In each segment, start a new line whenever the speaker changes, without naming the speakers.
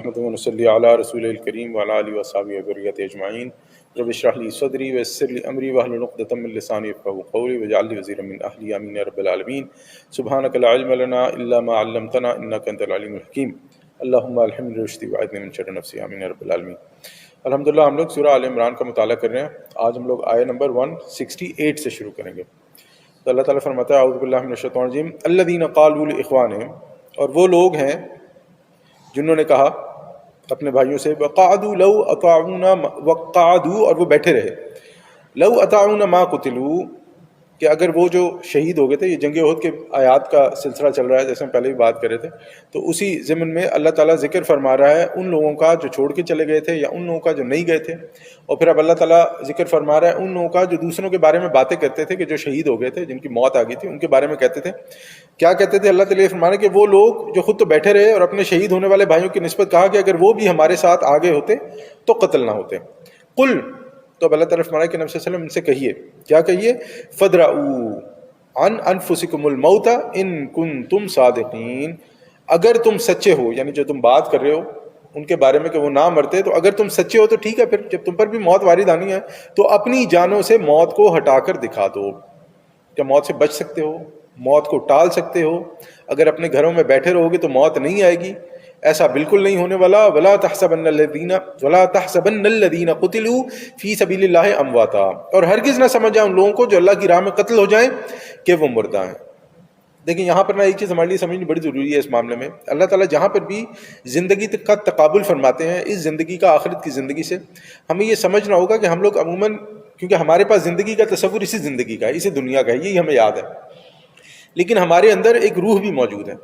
نحمده ونصلي على رسول الكريم وعلى آله وصحبه وذريته أجمعين رب اشرح لي صدري ويسر لي أمري واحلل عقدة من لساني يفقهوا قولي واجعل لي وزيرا من أهلي آمين يا رب العالمين سبحانك لا علم لنا إلا ما علمتنا إنك أنت العليم الحكيم اللهم ألهمني رشدي وأعذني من شر نفسي آمين يا رب العالمين۔ الحمدللہ ہم لوگ سورہ آل عمران کا مطالعہ کر رہے ہیں۔ آج ہم لوگ آیہ نمبر 168 سے شروع کریں گے۔ تو اللہ تعالیٰ فرماتا ہے اعوذ باللہ من الشیطان الرجیم الذین قالوا لاخوانہم، اور وہ لوگ ہیں جنہوں نے کہا اپنے بھائیوں سے وقعدوا لو اطاعونا، وقعدوا اور وہ بیٹھے رہے، لو اطاعونا ما قتلوا، کہ اگر وہ جو شہید ہو گئے تھے، یہ جنگ احد کے آیات کا سلسلہ چل رہا ہے جیسے ہم پہلے بھی بات کر رہے تھے، تو اسی ضمن میں اللہ تعالیٰ ذکر فرما رہا ہے ان لوگوں کا جو چھوڑ کے چلے گئے تھے یا ان لوگوں کا جو نہیں گئے تھے، اور پھر اب اللہ تعالیٰ ذکر فرما رہا ہے ان لوگوں کا جو دوسروں کے بارے میں باتیں کرتے تھے کہ جو شہید ہو گئے تھے، جن کی موت آ گئی تھی، ان کے بارے میں کہتے تھے۔ کیا کہتے تھے؟ اللہ تعالیٰ فرما رہا ہے کہ وہ لوگ جو خود تو بیٹھے رہے اور اپنے شہید ہونے والے بھائیوں کی نسبت کہا کہ اگر وہ بھی ہمارے ساتھ آگے ہوتے تو قتل نہ ہوتے۔ قل، تو اب اللہ تعالیٰ فرما رہا ہے کہ نبی صلی اللہ علیہ وسلم ان سے کہیے، کیا کہیے؟ فدرؤوا عن انفسکم الموت ان کنتم صادقین، اگر تم سچے ہو، یعنی جو تم بات کر رہے ہو ان کے بارے میں کہ وہ نہ مرتے، تو اگر تم سچے ہو تو ٹھیک ہے، پھر جب تم پر بھی موت وارد آنی ہے تو اپنی جانوں سے موت کو ہٹا کر دکھا دو۔ کیا موت سے بچ سکتے ہو؟ موت کو ٹال سکتے ہو؟ اگر اپنے گھروں میں بیٹھے رہو گے تو موت نہیں آئے گی، ایسا بالکل نہیں ہونے والا۔ ولا تحسبن الذین قتلوا فی سبیل اللہ امواتا، اور ہرگز نہ سمجھ جائیں ان لوگوں کو جو اللہ کی راہ میں قتل ہو جائیں کہ وہ مردہ ہیں۔ دیکھیں یہاں پر ایک چیز ہمارے لیے سمجھنی بڑی ضروری ہے اس معاملے میں۔ اللہ تعالیٰ جہاں پر بھی زندگی کا تقابل فرماتے ہیں، اس زندگی کا آخرت کی زندگی سے، ہمیں یہ سمجھنا ہوگا کہ ہم لوگ عموماً، کیونکہ ہمارے پاس زندگی کا تصور اسی زندگی کا ہے، اسی دنیا کا ہے، یہی ہمیں یاد ہے، لیکن ہمارے اندر ایک روح بھی موجود ہے۔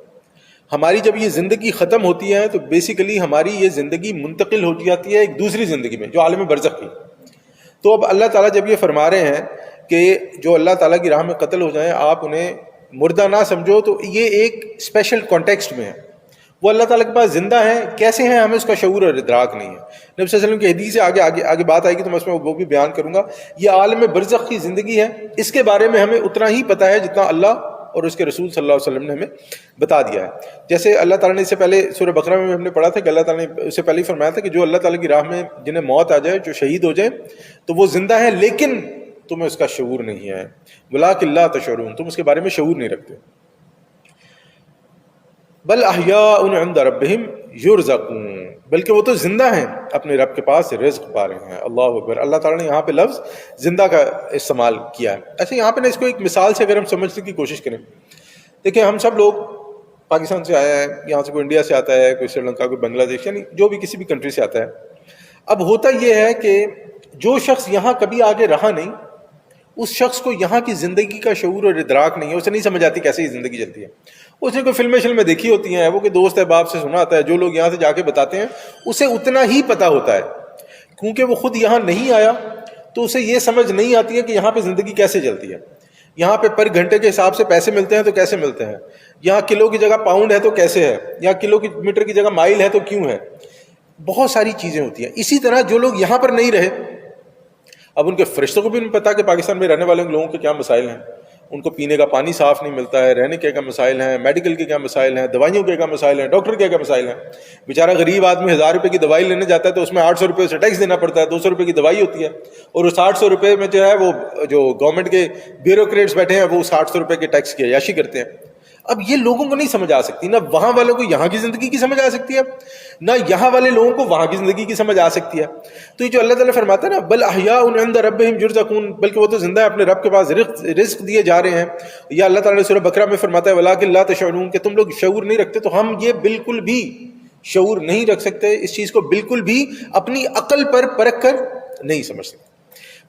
ہماری جب یہ زندگی ختم ہوتی ہے تو بیسیکلی ہماری یہ زندگی منتقل ہو جاتی ہے ایک دوسری زندگی میں، جو عالم برزخ کی۔ تو اب اللہ تعالیٰ جب یہ فرما رہے ہیں کہ جو اللہ تعالیٰ کی راہ میں قتل ہو جائیں آپ انہیں مردہ نہ سمجھو، تو یہ ایک اسپیشل کانٹیکسٹ میں ہے۔ وہ اللہ تعالیٰ کے پاس زندہ ہیں، کیسے ہیں ہمیں اس کا شعور اور ادراک نہیں ہے۔ نبی صلی اللہ علیہ وسلم کی حدیث سے آگے بات آئے گی تو میں اس میں وہ بھی بیان کروں گا۔ یہ عالم برزخ کی زندگی ہے، اس کے بارے میں ہمیں اتنا ہی پتہ ہے جتنا اللہ اور اس کے رسول صلی اللہ علیہ وسلم نے ہمیں بتا دیا ہے۔ جیسے اللہ تعالیٰ نے اس سے پہلے سورہ بقرہ میں ہم نے پڑھا تھا کہ اللہ تعالیٰ نے اس سے پہلے ہی فرمایا تھا کہ جو اللہ تعالیٰ کی راہ میں جنہیں موت آ جائے، جو شہید ہو جائیں، تو وہ زندہ ہیں لیکن تمہیں اس کا شعور نہیں ہے۔ وَلَٰكِن لَا تَشْعُرُونَ، تم اس کے بارے میں شعور نہیں رکھتے۔ بل احیاء عند ربہم یرزقون، بلکہ وہ تو زندہ ہیں، اپنے رب کے پاس رزق پا رہے ہیں۔ اللہ اکبر۔ اللہ تعالیٰ نے یہاں پہ لفظ زندہ کا استعمال کیا ہے۔ ایسے یہاں پہ نا اس کو ایک مثال سے اگر ہم سمجھنے کی کوشش کریں، دیکھیں ہم سب لوگ پاکستان سے آیا ہے، یہاں سے کوئی انڈیا سے آتا ہے، کوئی سری لنکا، کوئی بنگلہ دیش، یعنی جو بھی کسی بھی کنٹری سے آتا ہے۔ اب ہوتا یہ ہے کہ جو شخص یہاں کبھی آگے رہا نہیں، اس شخص کو یہاں کی زندگی کا شعور اور ادراک نہیں ہے، اسے نہیں سمجھ آتی کیسے یہ زندگی چلتی ہے۔ اس نے کوئی فلمیں دیکھی ہوتی ہیں، وہ کہ دوست احباب سے سنا آتا ہے، جو لوگ یہاں سے جا کے بتاتے ہیں اسے اتنا ہی پتہ ہوتا ہے، کیونکہ وہ خود یہاں نہیں آیا تو اسے یہ سمجھ نہیں آتی ہے کہ یہاں پہ زندگی کیسے چلتی ہے۔ یہاں پہ پر گھنٹے کے حساب سے پیسے ملتے ہیں تو کیسے ملتے ہیں، یہاں کلو کی جگہ پاؤنڈ ہے تو کیسے ہے، یہاں کلو کی میٹر کی جگہ مائل ہے تو کیوں ہے، بہت ساری چیزیں ہوتی ہیں۔ اسی طرح جو لوگ یہاں پر نہیں رہے، اب ان کے فرشتوں کو بھی نہیں پتا کہ پاکستان میں رہنے والے لوگوں کے کیا مسائل ہیں، ان کو پینے کا پانی صاف نہیں ملتا ہے، رہنے کے کیا مسائل ہیں، میڈیکل کے کیا مسائل ہیں، دوائیوں کے کیا مسائل ہیں، ڈاکٹر کے کیا مسائل ہیں۔ بیچارہ غریب آدمی 1000 روپے کی دوائی لینے جاتا ہے تو اس میں 800 روپے سے ٹیکس دینا پڑتا ہے، 200 روپے کی دوائی ہوتی ہے، اور اس 800 روپے میں جو ہے وہ جو گورنمنٹ کے بیوروکریٹس بیٹھے ہیں وہ اس 800 روپے کے ٹیکس کی عیاشی کرتے ہیں۔ اب یہ لوگوں کو نہیں سمجھ آ سکتی، نہ وہاں والوں کو یہاں کی زندگی کی سمجھ آ سکتی ہے، نہ یہاں والے لوگوں کو وہاں کی زندگی کی سمجھ آ سکتی ہے۔ تو یہ جو اللہ تعالیٰ فرماتا ہے نا بل احیاء عند ربہم یرزقون، بلکہ وہ تو زندہ ہے، اپنے رب کے پاس رزق دیے جا رہے ہیں۔ یا اللہ تعالیٰ نے سورہ بقرہ میں فرماتا ہے وَلَٰكِن لَا تَشْعُرُونَ، کہ تم لوگ شعور نہیں رکھتے۔ تو ہم یہ بالکل بھی شعور نہیں رکھ سکتے، اس چیز کو بالکل بھی اپنی عقل پر پرکھ کر نہیں سمجھ سکتے۔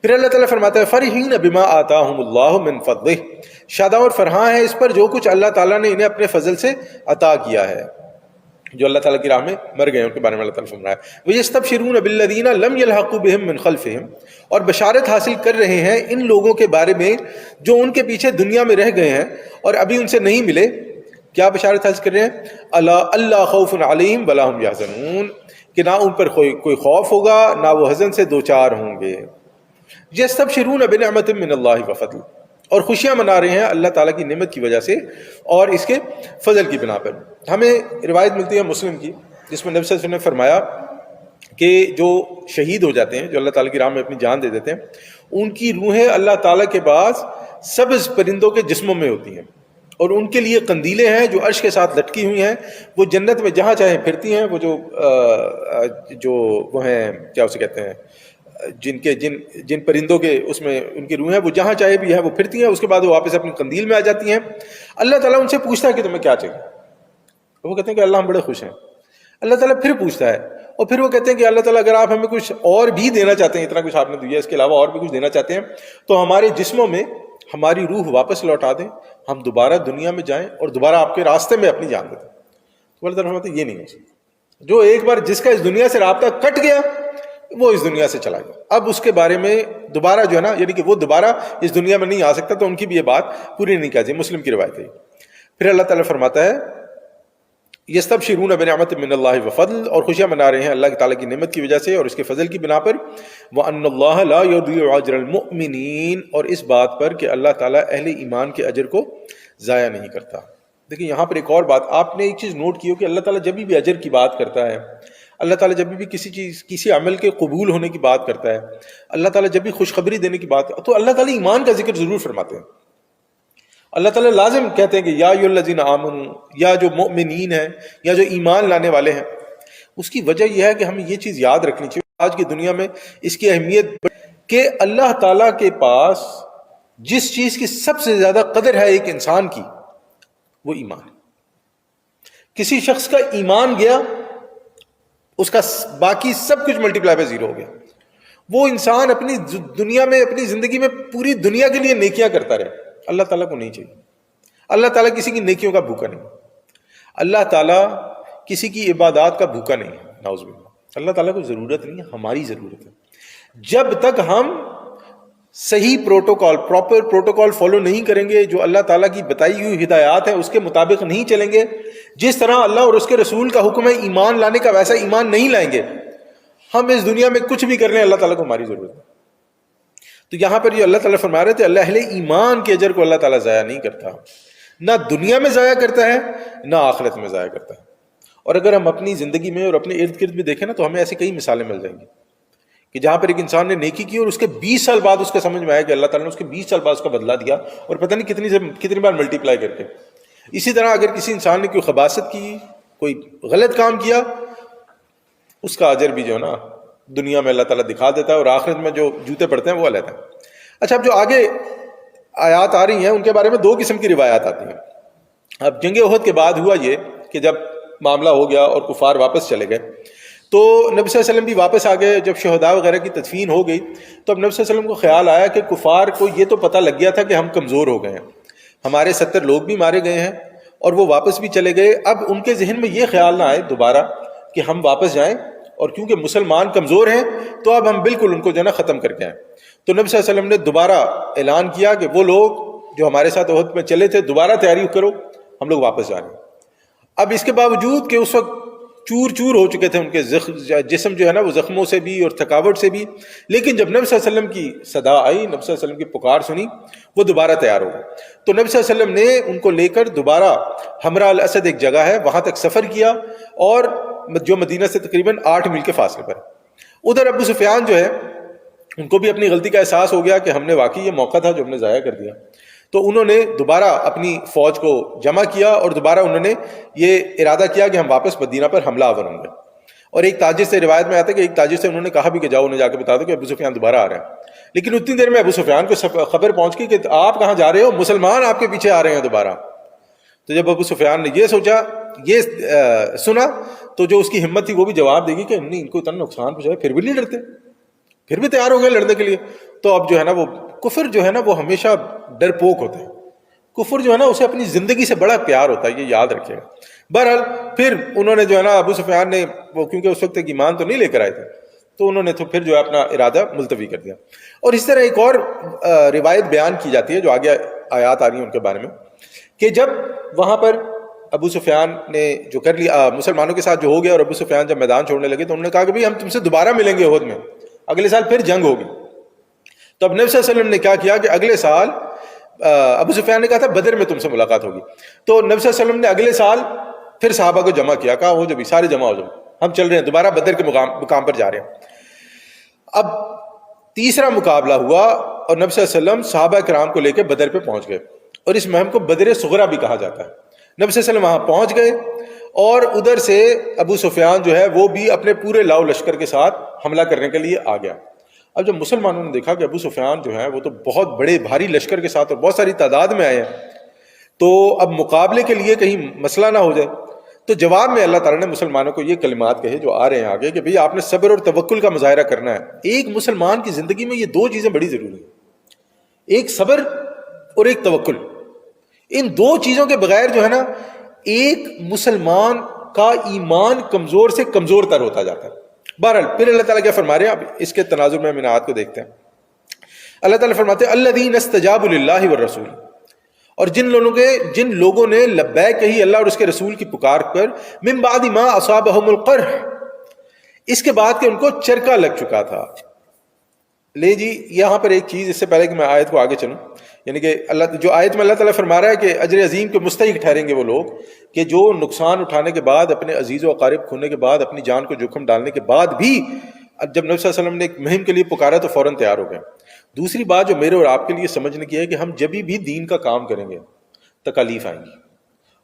پھر اللہ تعالیٰ فرماتا ہے فرحین بما آتاہم اللہ من فضلہ، شاداں اور فرحاں ہیں اس پر جو کچھ اللہ تعالیٰ نے انہیں اپنے فضل سے عطا کیا ہے۔ جو اللہ تعالیٰ کی راہ میں مر گئے ان کے بارے میں اللہ تعالیٰ فرمایا ہے وَيَسْتَبْشِرُونَ بِالَّذِينَ لَمْ يَلْحَقُوا بِهِم مِّن خَلْفِهِمْ، اور بشارت حاصل کر رہے ہیں ان لوگوں کے بارے میں جو ان کے پیچھے دنیا میں رہ گئے ہیں اور ابھی ان سے نہیں ملے۔ کیا بشارت حاصل کر رہے ہیں؟ اللہ خوف علیہم ولا هم يحزنون، کہ نہ ان پر کوئی خوف ہوگا نہ وہ حزن سے دوچار ہوں گے۔ یستبشرون بنعمت من اللہ وفضل، اور خوشیاں منا رہے ہیں اللہ تعالیٰ کی نعمت کی وجہ سے اور اس کے فضل کی بنا پر۔ ہمیں روایت ملتی ہے مسلم کی جس میں نبی صلی اللہ علیہ وسلم نے فرمایا کہ جو شہید ہو جاتے ہیں، جو اللہ تعالیٰ کی راہ میں اپنی جان دے دیتے ہیں، ان کی روحیں اللہ تعالیٰ کے پاس سبز پرندوں کے جسموں میں ہوتی ہیں، اور ان کے لیے قندیلیں ہیں جو عرش کے ساتھ لٹکی ہوئی ہیں، وہ جنت میں جہاں چاہیں پھرتی ہیں۔ وہ جو وہ ہیں، کیا اسے کہتے ہیں، جن پرندوں کے اس میں ان کی روحیں، وہ جہاں چاہے بھی ہیں وہ پھرتی ہیں، اس کے بعد وہ واپس اپنی قندیل میں آ جاتی ہیں۔ اللہ تعالیٰ ان سے پوچھتا ہے کہ تمہیں کیا چاہیے؟ وہ کہتے ہیں کہ اللہ ہم بڑے خوش ہیں۔ اللہ تعالیٰ پھر پوچھتا ہے، اور پھر وہ کہتے ہیں کہ اللہ تعالیٰ اگر آپ ہمیں کچھ اور بھی دینا چاہتے ہیں، اتنا کچھ آپ نے دیا، اس کے علاوہ اور بھی کچھ دینا چاہتے ہیں، تو ہمارے جسموں میں ہماری روح واپس لوٹا دیں، ہم دوبارہ دنیا میں جائیں اور دوبارہ آپ کے راستے میں اپنی جان دے دیں۔ تو اللہ تعالیٰ فرماتے ہیں یہ نہیں ہو سکتا۔ جو ایک بار جس کا اس دنیا سے رابطہ کٹ گیا، وہ اس دنیا سے چلا گیا، اب اس کے بارے میں دوبارہ جو ہے نا، یعنی کہ وہ دوبارہ اس دنیا میں نہیں آ سکتا۔ تو ان کی بھی یہ بات پوری نہیں کہا جائے، مسلم کی روایت ہے۔ پھر اللہ تعالیٰ فرماتا ہے یستبشرون بنعمت من اللہ وفضل، اور خوشیاں منا رہے ہیں اللہ تعالیٰ کی نعمت کی وجہ سے اور اس کے فضل کی بنا پر، وَأَنَّ اللَّهَ لَا يُضِيعُ أَجْرَ الْمُؤْمِنِينَ، اور اس بات پر کہ اللہ تعالیٰ اہل ایمان کے اجر کو ضائع نہیں کرتا۔ دیکھیں یہاں پر ایک اور بات آپ نے ایک چیز نوٹ کی ہو کہ اللہ تعالیٰ جب بھی اجر کی بات کرتا ہے، اللہ تعالیٰ جب بھی کسی عمل کے قبول ہونے کی بات کرتا ہے، اللہ تعالیٰ جب بھی خوشخبری دینے کی بات، تو اللہ تعالیٰ ایمان کا ذکر ضرور فرماتے ہیں۔ اللہ تعالیٰ لازم کہتے ہیں کہ یا ایھا الذین آمنوا، یا جو مؤمنین ہیں یا جو ایمان لانے والے ہیں۔ اس کی وجہ یہ ہے کہ ہمیں یہ چیز یاد رکھنی چاہیے آج کی دنیا میں اس کی اہمیت، کہ اللہ تعالیٰ کے پاس جس چیز کی سب سے زیادہ قدر ہے ایک انسان کی، وہ ایمان ہے۔ کسی شخص کا ایمان گیا، اس کا باقی سب کچھ ملٹی پلائی بائی زیرو ہو گیا۔ وہ انسان اپنی دنیا میں، اپنی زندگی میں پوری دنیا کے لیے نیکیاں کرتا رہے، اللہ تعالیٰ کو نہیں چاہیے۔ اللہ تعالیٰ کسی کی نیکیوں کا بھوکا نہیں، اللہ تعالیٰ کسی کی عبادات کا بھوکا نہیں ہے، نعوذ باللہ۔ اللہ تعالیٰ کو ضرورت نہیں ہے، ہماری ضرورت ہے۔ جب تک ہم صحیح پروٹوکال، پراپر پروٹوکال فالو نہیں کریں گے، جو اللہ تعالیٰ کی بتائی ہوئی ہدایات ہیں اس کے مطابق نہیں چلیں گے، جس طرح اللہ اور اس کے رسول کا حکم ہے ایمان لانے کا، ویسا ایمان نہیں لائیں گے، ہم اس دنیا میں کچھ بھی کر لیں، اللہ تعالیٰ کو ہماری ضرورت ہے۔ تو یہاں پر جو اللہ تعالیٰ فرما رہے تھے، اللہ اہل ایمان کے اجر کو اللہ تعالیٰ ضائع نہیں کرتا، نہ دنیا میں ضائع کرتا ہے نہ آخرت میں ضائع کرتا ہے۔ اور اگر ہم اپنی زندگی میں اور اپنے ارد گرد بھی دیکھیں نا، تو ہمیں ایسی کئی مثالیں مل جائیں گی کہ جہاں پر ایک انسان نے نیکی کی اور اس کے 20 سال بعد اس کا سمجھ میں آیا کہ اللہ تعالیٰ نے اس کے 20 سال بعد اس کا بدلہ دیا، اور پتہ نہیں کتنی بار ملٹی پلائی کر کے۔ اسی طرح اگر کسی انسان نے کوئی خباثت کی، کوئی غلط کام کیا، اس کا اجر بھی جو ہے نا دنیا میں اللہ تعالیٰ دکھا دیتا ہے، اور آخرت میں جو جوتے پڑتے ہیں وہ علیحدہ ہے۔ اچھا، اب جو آگے آیات آ رہی ہیں ان کے بارے میں دو قسم کی روایات آتی ہیں۔ اب جنگ احد کے بعد ہوا یہ کہ جب معاملہ ہو گیا اور کفار واپس چلے گئے، تو نبی صلی اللہ علیہ وسلم بھی واپس آ گئے۔ جب شہداء وغیرہ کی تدفین ہو گئی تو اب نبی صلی اللہ علیہ وسلم کو خیال آیا کہ کفار کو یہ تو پتہ لگ گیا تھا کہ ہم کمزور ہو گئے ہیں، ہمارے 70 لوگ بھی مارے گئے ہیں اور وہ واپس بھی چلے گئے۔ اب ان کے ذہن میں یہ خیال نہ آئے دوبارہ کہ ہم واپس جائیں، اور کیونکہ مسلمان کمزور ہیں تو اب ہم بالکل ان کو جو ہے نا ختم کر کے آئیں۔ تو نبی صلی اللہ علیہ وسلم نے دوبارہ اعلان کیا کہ وہ لوگ جو ہمارے ساتھ احد میں چلے تھے، دوبارہ تیاری کرو، ہم لوگ واپس جا رہے ہیں۔ اب اس کے باوجود کہ اس وقت چور چور ہو چکے تھے ان کے جسم جو ہے نا وہ زخموں سے بھی اور تھکاوٹ سے بھی، لیکن جب نبی صلی اللہ علیہ وسلم کی صدا آئی، نبی صلی اللہ علیہ وسلم کی پکار سنی، وہ دوبارہ تیار ہو گئے۔ تو نبی صلی اللہ علیہ وسلم نے ان کو لے کر دوبارہ حمراء الاسد ایک جگہ ہے وہاں تک سفر کیا، اور جو مدینہ سے تقریباً 8 میل کے فاصلے پر۔ ادھر ابو سفیان جو ہے ان کو بھی اپنی غلطی کا احساس ہو گیا کہ ہم نے واقعی یہ موقع تھا جو ہم نے ضائع کر دیا، تو انہوں نے دوبارہ اپنی فوج کو جمع کیا اور دوبارہ انہوں نے یہ ارادہ کیا کہ ہم واپس مدینہ پر حملہ آور ہوں گے۔ اور ایک تاجر سے روایت میں آتا ہے کہ ایک تاجر سے انہوں نے کہا بھی کہ جاؤ انہیں جا کے بتا دو کہ ابو سفیان دوبارہ آ رہے ہیں، لیکن اتنی دیر میں ابو سفیان کو خبر پہنچ گئی کہ آپ کہاں جا رہے ہو، مسلمان آپ کے پیچھے آ رہے ہیں دوبارہ۔ تو جب ابو سفیان نے یہ سوچا، یہ سنا، تو جو اس کی ہمت تھی وہ بھی جواب دے گی کہ نہیں، ان کو اتنا نقصان پہنچایا پھر بھی نہیں ڈرتے، پھر بھی تیار ہو گئے لڑنے کے لیے۔ تو اب جو ہے نا وہ کفر جو ہے نا وہ ہمیشہ ڈرپوک ہوتا ہے، کفر جو ہے نا اسے اپنی زندگی سے بڑا پیار ہوتا ہے، یہ یاد رکھیے گا۔ بہرحال پھر انہوں نے جو ہے نا ابو سفیان نے وہ کیونکہ اس وقت تک ایمان تو نہیں لے کر آئے تھے، تو انہوں نے تو پھر جو ہے اپنا ارادہ ملتوی کر دیا۔ اور اس طرح ایک اور روایت بیان کی جاتی ہے جو آگے آیات آ رہی ہیں ان کے بارے میں، کہ جب وہاں پر ابو سفیان نے جو کر لیا مسلمانوں کے ساتھ جو ہو گیا، اور ابو سفیان جب میدان چھوڑنے لگے تو انہوں نے کہا کہ بھائی ہم تم سے دوبارہ ملیں گے احد میں، اگلے سال پھر جنگ ہوگی۔ تو اب نبی صلی اللہ علیہ وسلم نے کیا کیا کہ اگلے سال ابو سفیان نے کہا تھا بدر میں تم سے ملاقات ہوگی، تو نبی صلی اللہ علیہ وسلم نے اگلے سال پھر صحابہ کو جمع کیا، کہا ہو جو بھی سارے جمع ہو جاؤ، ہم چل رہے ہیں دوبارہ بدر کے مقام پر جا رہے ہیں۔ اب تیسرا مقابلہ ہوا اور نبی صلی اللہ علیہ وسلم صحابہ کرام کو لے کے بدر پہ پہنچ گئے، اور اس مہم کو بدر صغرا بھی کہا جاتا ہے۔ نبی صلی اللہ علیہ وسلم وہاں پہنچ گئے اور ادھر سے ابو سفیان جو ہے وہ بھی اپنے پورے لاؤ لشکر کے ساتھ حملہ کرنے کے لیے آ گیا۔ اب جب مسلمانوں نے دیکھا کہ ابو سفیان جو ہے وہ تو بہت بڑے بھاری لشکر کے ساتھ اور بہت ساری تعداد میں آئے ہیں، تو اب مقابلے کے لیے کہیں مسئلہ نہ ہو جائے، تو جواب میں اللہ تعالیٰ نے مسلمانوں کو یہ کلمات کہے جو آ رہے ہیں آگے کہ بھئی آپ نے صبر اور توکل کا مظاہرہ کرنا ہے۔ ایک مسلمان کی زندگی میں یہ دو چیزیں بڑی ضروری ہیں، ایک صبر اور ایک توکل۔ ان دو چیزوں کے بغیر جو ہے نا ایک مسلمان کا ایمان کمزور سے کمزور تر ہوتا جاتا ہے۔ بہرحال پھر اللہ تعالیٰ کیا فرما رہے ہیں، اب اس کے تناظر میں آیات کو دیکھتے ہیں۔ اللہ تعالیٰ فرماتے ہیں الذین استجابوا للہ والرسول، اور جن لوگوں نے لبیک کہی اللہ اور اس کے رسول کی پکار پر، من بعد ما اصابہم القرح، اس کے بعد کہ ان کو چرکا لگ چکا تھا۔ لے جی یہاں پر ایک چیز، اس سے پہلے کہ میں آیت کو آگے چلوں، یعنی کہ اللہ جو آیت میں اللہ تعالیٰ فرما رہا ہے کہ اجر عظیم کے مستحق ٹھہریں گے وہ لوگ کہ جو نقصان اٹھانے کے بعد، اپنے عزیز و اقارب کھونے کے بعد، اپنی جان کو جوخم ڈالنے کے بعد بھی جب نبی صلی اللہ علیہ وسلم نے ایک مہم کے لیے پکارا تو فوراً تیار ہو گئے۔ دوسری بات جو میرے اور آپ کے لیے سمجھنے کی ہے کہ ہم جب بھی دین کا کام کریں گے تکالیف آئیں گی۔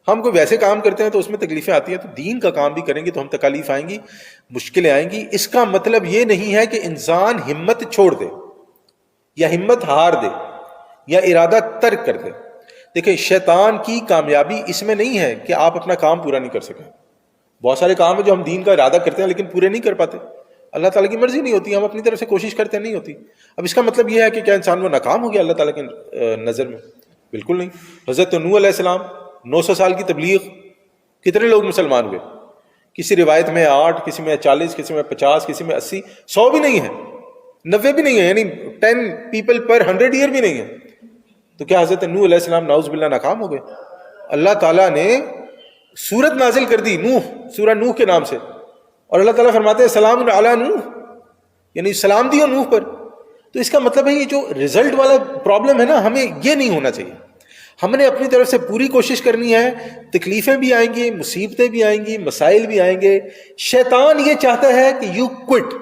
ہم کوئی ویسے کام کرتے ہیں تو اس میں تکلیفیں آتی ہیں، تو دین کا کام بھی کریں گے تو ہم تکالیف آئیں گی، مشکلیں آئیں گی۔ اس کا مطلب یہ نہیں ہے کہ انسان ہمت چھوڑ دے یا ہمت ہار دے یا ارادہ ترک کر دے۔ دیکھیں شیطان کی کامیابی اس میں نہیں ہے کہ آپ اپنا کام پورا نہیں کر سکیں۔ بہت سارے کام ہیں جو ہم دین کا ارادہ کرتے ہیں لیکن پورے نہیں کر پاتے، اللہ تعالیٰ کی مرضی نہیں ہوتی، ہم اپنی طرف سے کوشش کرتے نہیں ہوتی۔ اب اس کا مطلب یہ ہے کہ کیا انسان وہ ناکام ہو گیا اللہ تعالیٰ کی نظر میں؟ بالکل نہیں۔ حضرت نوح علیہ السلام 900 سال کی تبلیغ، کتنے لوگ مسلمان ہوئے؟ کسی روایت میں 8، کسی میں 40، کسی میں 50، کسی میں 80، 100 بھی نہیں ہے، 90 بھی نہیں ہے، یعنی 10 پیپل پر 100 ایئر بھی نہیں ہے۔ تو کیا حضرت نوح علیہ السلام نعوذ باللہ ناکام ہو گئے؟ اللہ تعالیٰ نے سورت نازل کر دی نوح، سورہ نوح کے نام سے، اور اللہ تعالیٰ فرماتے ہیں سلام علی نوح، یعنی سلام دیا نوح پر۔ تو اس کا مطلب ہے یہ جو رزلٹ والا پرابلم ہے نا، ہمیں یہ نہیں ہونا چاہیے۔ ہم نے اپنی طرف سے پوری کوشش کرنی ہے، تکلیفیں بھی آئیں گی، مصیبتیں بھی آئیں گی، مسائل بھی آئیں گے۔ شیطان یہ چاہتا ہے کہ یو کوئٹ،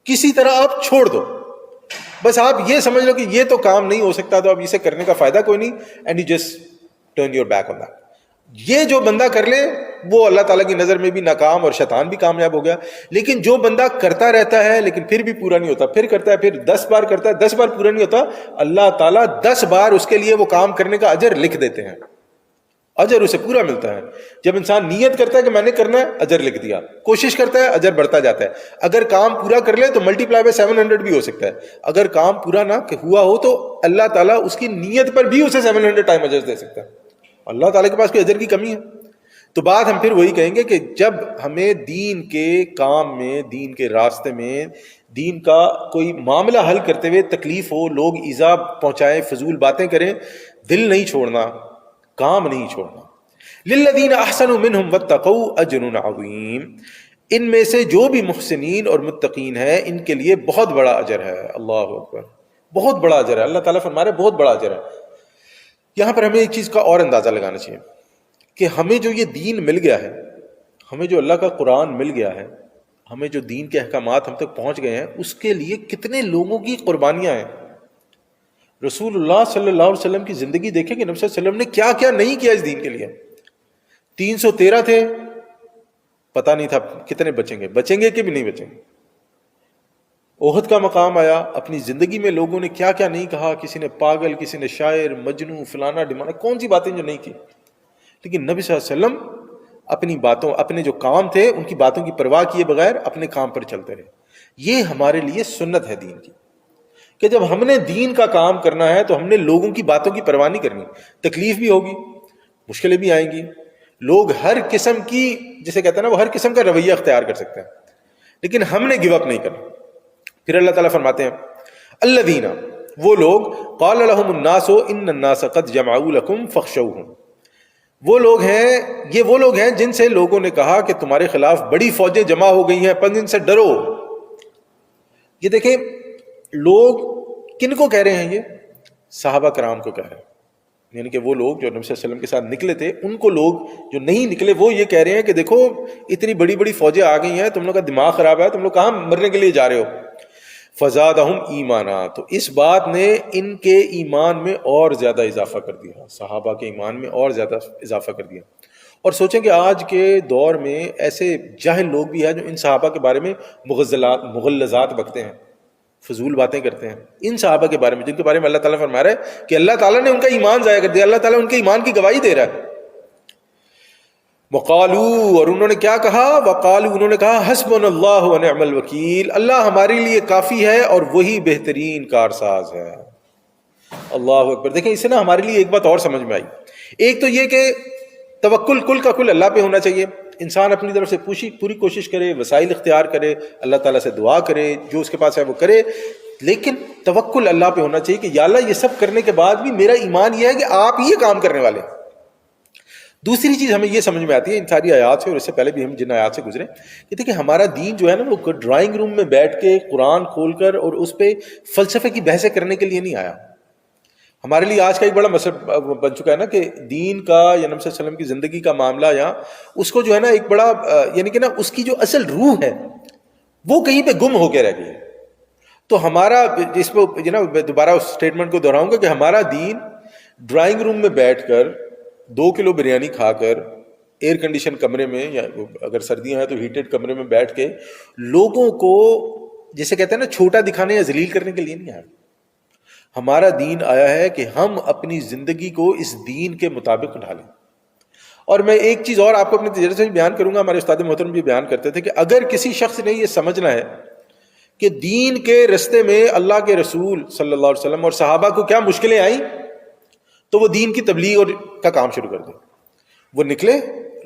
کسی طرح آپ چھوڑ دو، بس آپ یہ سمجھ لو کہ یہ تو کام نہیں ہو سکتا تو اب اسے کرنے کا فائدہ کوئی نہیں، and you just turn your back on that. یہ جو بندہ کر لے وہ اللہ تعالیٰ کی نظر میں بھی ناکام اور شیطان بھی کامیاب ہو گیا۔ لیکن جو بندہ کرتا رہتا ہے لیکن پھر بھی پورا نہیں ہوتا، پھر کرتا ہے، پھر 10 بار کرتا ہے، 10 بار پورا نہیں ہوتا، اللہ تعالیٰ 10 بار اس کے لیے وہ کام کرنے کا اجر لکھ دیتے ہیں، اجر اسے پورا ملتا ہے۔ جب انسان نیت کرتا ہے کہ میں نے کرنا ہے، اجر لکھ دیا، کوشش کرتا ہے، اجر بڑھتا جاتا ہے۔ اگر کام پورا کر لے تو ملٹی پلائی بائی 700 بھی ہو سکتا ہے۔ اگر کام پورا نہ ہوا ہو تو اللہ تعالیٰ اس کی نیت پر بھی اسے 700 ٹائم اجر دے سکتا ہے۔ اللہ تعالیٰ کے پاس کوئی اجر کی کمی ہے؟ تو بات ہم پھر وہی کہیں گے کہ جب ہمیں دین کے کام میں، دین کے راستے میں، دین کا کوئی معاملہ حل کرتے ہوئے تکلیف ہو، لوگ ایذا پہنچائیں، فضول باتیں کریں، دل نہیں چھوڑنا، کام نہیں چھوڑنا۔ للذین احسنوا منہم واتقوا اجر عظیم، ان میں سے جو بھی محسنین اور متقین ہیں ان کے لیے بہت بڑا اجر ہے۔ اللہ اکبر، بہت بڑا اجر ہے۔ اللہ تعالیٰ فرما رہے ہیں بہت بڑا اجر ہے۔ یہاں پر ہمیں ایک چیز کا اور اندازہ لگانا چاہیے کہ ہمیں جو یہ دین مل گیا ہے، ہمیں جو اللہ کا قرآن مل گیا ہے، ہمیں جو دین کے احکامات ہم تک پہنچ گئے ہیں، اس کے لیے کتنے لوگوں کی قربانیاں ہیں۔ رسول اللہ صلی اللہ علیہ وسلم کی زندگی دیکھیں کہ نبی صلی اللہ علیہ وسلم نے کیا کیا نہیں کیا اس دین کے لیے۔ 313 تھے، پتہ نہیں تھا کتنے بچیں گے کہ بھی نہیں بچیں گے۔ احد کا مقام آیا، اپنی زندگی میں لوگوں نے کیا کیا نہیں کہا، کسی نے پاگل، کسی نے شاعر، مجنون، فلانا ڈمانا، کون سی باتیں جو نہیں کی، لیکن نبی صلی اللہ علیہ وسلم اپنی باتوں، اپنے جو کام تھے ان کی باتوں کی پرواہ کیے بغیر اپنے کام پر چلتے رہے۔ یہ ہمارے لیے سنت ہے دین کی، کہ جب ہم نے دین کا کام کرنا ہے تو ہم نے لوگوں کی باتوں کی پرواہ نہیں کرنی۔ تکلیف بھی ہوگی، مشکلیں بھی آئیں گی، لوگ ہر قسم کی، جسے کہتے ہیں نا، وہ ہر قسم کا رویہ اختیار کر سکتے ہیں، لیکن ہم نے گیو اپ نہیں کرنا۔ پھر اللہ تعالیٰ فرماتے ہیں الذین، وہ لوگ، قال لهم الناس ان الناس قد جمعوا لكم فاخشوهم، وہ لوگ ہیں جن سے لوگوں نے کہا کہ تمہارے خلاف بڑی فوجیں جمع ہو گئی ہیں، پس ان سے ڈرو۔ یہ دیکھیں لوگ کن کو کہہ رہے ہیں؟ یہ صحابہ کرام کو کہہ رہے ہیں۔ یعنی کہ وہ لوگ جو نبی صلی اللہ علیہ وسلم کے ساتھ نکلے تھے، ان کو لوگ جو نہیں نکلے وہ یہ کہہ رہے ہیں کہ دیکھو اتنی بڑی بڑی فوجیں آ گئی ہیں، تم لوگ کا دماغ خراب ہے، تم لوگ کہاں مرنے کے لیے جا رہے ہو. فزادہم ایمانا، تو اس بات نے ان کے ایمان میں اور زیادہ اضافہ کر دیا، صحابہ کے ایمان میں اور زیادہ اضافہ کر دیا. اور سوچیں کہ آج کے دور میں ایسے جاہل لوگ بھی ہیں جو ان صحابہ کے بارے میں مغلظات بکتے ہیں، فضول باتیں کرتے ہیں ان صحابہ کے بارے میں، جن کے بارے میں اللہ تعالیٰ فرما رہا ہے کہ اللہ تعالیٰ نے ان کا ایمان ضائع کر دیا، اللہ تعالیٰ ان کے ایمان کی گواہی دے رہا ہے. وقالو، اور انہوں نے کیا کہا، وقالو انہوں نے کہا حسبنا اللہ ونعم الوکیل، اللہ ہمارے لیے کافی ہے اور وہی بہترین کارساز ہے. اللہ اکبر. دیکھیں اس سے نا ہمارے لیے ایک بات اور سمجھ میں آئی. ایک تو یہ کہ توکل کل کا کل اللہ پہ ہونا چاہیے، انسان اپنی طرف سے پوری کوشش کرے، وسائل اختیار کرے، اللہ تعالیٰ سے دعا کرے، جو اس کے پاس ہے وہ کرے، لیکن توکل اللہ پہ ہونا چاہیے کہ یا اللہ یہ سب کرنے کے بعد بھی میرا ایمان یہ ہے کہ آپ یہ کام کرنے والے. دوسری چیز ہمیں یہ سمجھ میں آتی ہے ان ساری آیات سے، اور اس سے پہلے بھی ہم جن آیات سے گزرے، کہ دیکھیں ہمارا دین جو ہے نا وہ ڈرائنگ روم میں بیٹھ کے قرآن کھول کر اور اس پہ فلسفے کی بحثیں کرنے کے لیے نہیں آیا. ہمارے لیے آج کا ایک بڑا مسئلہ بن چکا ہے نا کہ دین کا یا نبی صلی اللہ علیہ وسلم کی زندگی کا معاملہ، یا اس کو جو ہے نا ایک بڑا یعنی کہ نا اس کی جو اصل روح ہے وہ کہیں پہ گم ہو کے رہ گئی ہے. تو ہمارا اس پہ دوبارہ اس اسٹیٹمنٹ کو دہراؤں گا کہ ہمارا دین ڈرائنگ روم میں بیٹھ کر 2 کلو بریانی کھا کر ایئر کنڈیشن کمرے میں، یا اگر سردیاں ہیں تو ہیٹڈ کمرے میں بیٹھ کے لوگوں کو جسے کہتے ہیں نا چھوٹا دکھانے یا ذلیل کرنے کے لیے نہیں آیا. ہمارا دین آیا ہے کہ ہم اپنی زندگی کو اس دین کے مطابق ڈھالیں. اور میں ایک چیز اور آپ کو اپنے تجربے سے بیان کروں گا، ہمارے استاد محترم بھی بیان کرتے تھے کہ اگر کسی شخص نے یہ سمجھنا ہے کہ دین کے رستے میں اللہ کے رسول صلی اللہ علیہ وسلم اور صحابہ کو کیا مشکلیں آئیں تو وہ دین کی تبلیغ اور کا کام شروع کر دے، وہ نکلے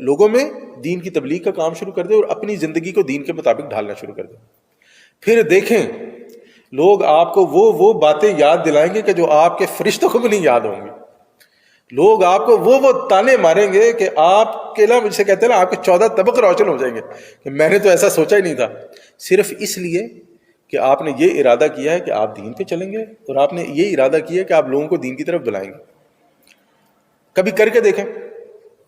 لوگوں میں دین کی تبلیغ کا کام شروع کر دے اور اپنی زندگی کو دین کے مطابق ڈھالنا شروع کر دے. پھر دیکھیں لوگ آپ کو وہ باتیں یاد دلائیں گے کہ جو آپ کے فرشتوں کو بھی نہیں یاد ہوں گی. لوگ آپ کو وہ تانے ماریں گے کہ آپ کے نا جسے کہتے ہیں نا آپ کے 14 طبق روشن ہو جائیں گے کہ میں نے تو ایسا سوچا ہی نہیں تھا، صرف اس لیے کہ آپ نے یہ ارادہ کیا ہے کہ آپ دین پہ چلیں گے اور آپ نے یہ ارادہ کیا ہے کہ آپ لوگوں کو دین کی طرف بلائیں گے. کبھی کر کے دیکھیں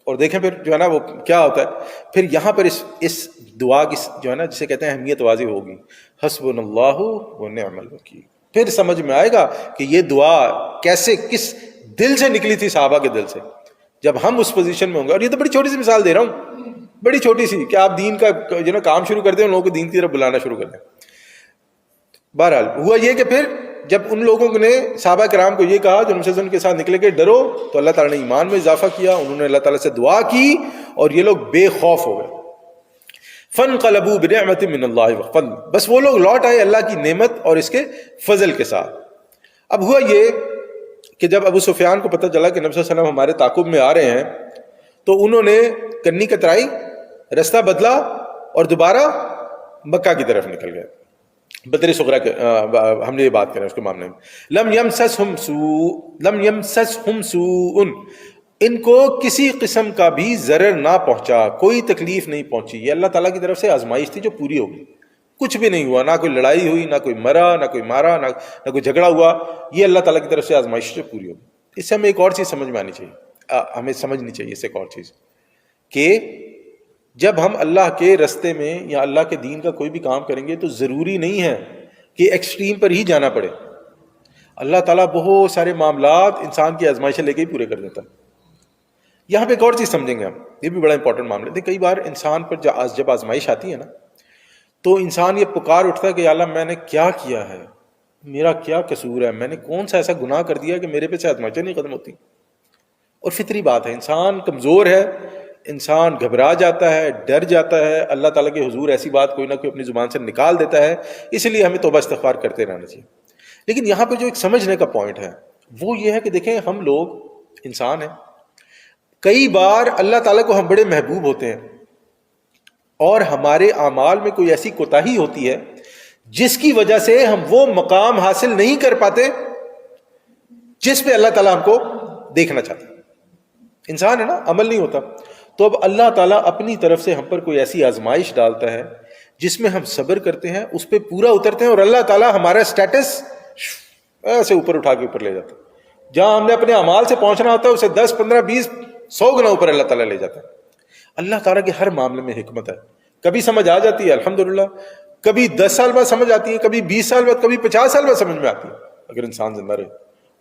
اور دیکھیں پھر جو ہے نا وہ کیا ہوتا ہے. پھر یہاں پر اس دعا کی جو ہے نا جسے کہتے ہیں اہمیت واضح ہوگی، حسبنا اللہ ونعم الوکیل. پھر سمجھ میں آئے گا کہ یہ دعا کیسے کس دل سے نکلی تھی صحابہ کے دل سے. جب ہم اس پوزیشن میں ہوں گے، اور یہ تو بڑی چھوٹی سی مثال دے رہا ہوں، بڑی چھوٹی سی، کہ آپ دین کا جو نا کام شروع کر دیں، ان لوگوں کو دین کی طرف بلانا شروع کر دیں. بہرحال ہوا یہ کہ پھر جب ان لوگوں نے صحابہ کرام کو یہ کہا جو نبی صلی اللہ علیہ وسلم کے ساتھ نکلے کہ ڈرو، تو اللہ تعالیٰ نے ایمان میں اضافہ کیا، انہوں نے اللہ تعالیٰ سے دعا کی اور یہ لوگ بے خوف ہو گئے. فانقلبوا بنعمت من اللہ وفضل، بس وہ لوگ لوٹ آئے اللہ کی نعمت اور اس کے فضل کے ساتھ. اب ہوا یہ کہ جب ابو سفیان کو پتہ چلا کہ نبی صلی اللہ علیہ وسلم ہمارے تعاقب میں آ رہے ہیں، تو انہوں نے کنی کترائی، رستہ بدلا اور دوبارہ مکہ کی طرف نکل گئے. بدر صغرا کے ہم نے یہ بات کریں اس کے معاملے میں، لم یمسسہم سوء، ان کو کسی قسم کا بھی ضرر نہ پہنچا، کوئی تکلیف نہیں پہنچی. یہ اللہ تعالیٰ کی طرف سے آزمائش تھی جو پوری ہو گئی، کچھ بھی نہیں ہوا، نہ کوئی لڑائی ہوئی، نہ کوئی مرا، نہ کوئی مارا، نہ کوئی جھگڑا ہوا. یہ اللہ تعالیٰ کی طرف سے آزمائش جو پوری ہو گئی. اس سے ہمیں ایک اور چیز سمجھ میں آنی چاہیے، ہمیں سمجھنی چاہیے اس سے ایک اور چیز، کہ جب ہم اللہ کے رستے میں یا اللہ کے دین کا کوئی بھی کام کریں گے تو ضروری نہیں ہے کہ ایکسٹریم پر ہی جانا پڑے. اللہ تعالیٰ بہت سارے معاملات انسان کی آزمائشیں لے کے ہی پورے کر دیتا ہے. یہاں پہ ایک اور چیز سمجھیں گے ہم، یہ بھی بڑا امپورٹنٹ معاملہ ہے. کئی بار انسان پر جب آزمائش آتی ہے نا تو انسان یہ پکار اٹھتا ہے کہ یا اللہ میں نے کیا کیا ہے، میرا کیا قصور ہے، میں نے کون سا ایسا گناہ کر دیا کہ میرے پہ سے آزمائشیں نہیں ختم ہوتی. اور فطری بات ہے، انسان کمزور ہے، انسان گھبرا جاتا ہے، ڈر جاتا ہے، اللہ تعالیٰ کے حضور ایسی بات کوئی نہ کوئی اپنی زبان سے نکال دیتا ہے. اس لیے ہمیں توبہ استغفار کرتے رہنا چاہیے. لیکن یہاں پہ جو ایک سمجھنے کا پوائنٹ ہے وہ یہ ہے کہ دیکھیں ہم لوگ انسان ہیں، کئی بار اللہ تعالیٰ کو ہم بڑے محبوب ہوتے ہیں اور ہمارے اعمال میں کوئی ایسی کوتاہی ہوتی ہے جس کی وجہ سے ہم وہ مقام حاصل نہیں کر پاتے جس پہ اللہ تعالیٰ ہم کو دیکھنا چاہتا ہے. انسان ہے نا، عمل نہیں ہوتا. تو اب اللہ تعالیٰ اپنی طرف سے ہم پر کوئی ایسی آزمائش ڈالتا ہے جس میں ہم صبر کرتے ہیں، اس پہ پورا اترتے ہیں، اور اللہ تعالیٰ ہمارا سٹیٹس ایسے اوپر اٹھا کے اوپر لے جاتا ہے. جہاں ہم نے اپنے اعمال سے پہنچنا ہوتا ہے اسے 10 15 20 100 گنا اوپر اللہ تعالیٰ لے جاتا ہے. اللہ تعالیٰ کے ہر معاملے میں حکمت ہے. کبھی سمجھ آ جاتی ہے الحمدللہ، کبھی 10 سال بعد سمجھ آتی ہے، کبھی 20 سال بعد، کبھی 50 سال بعد سمجھ میں آتی ہے اگر انسان زندہ رہے.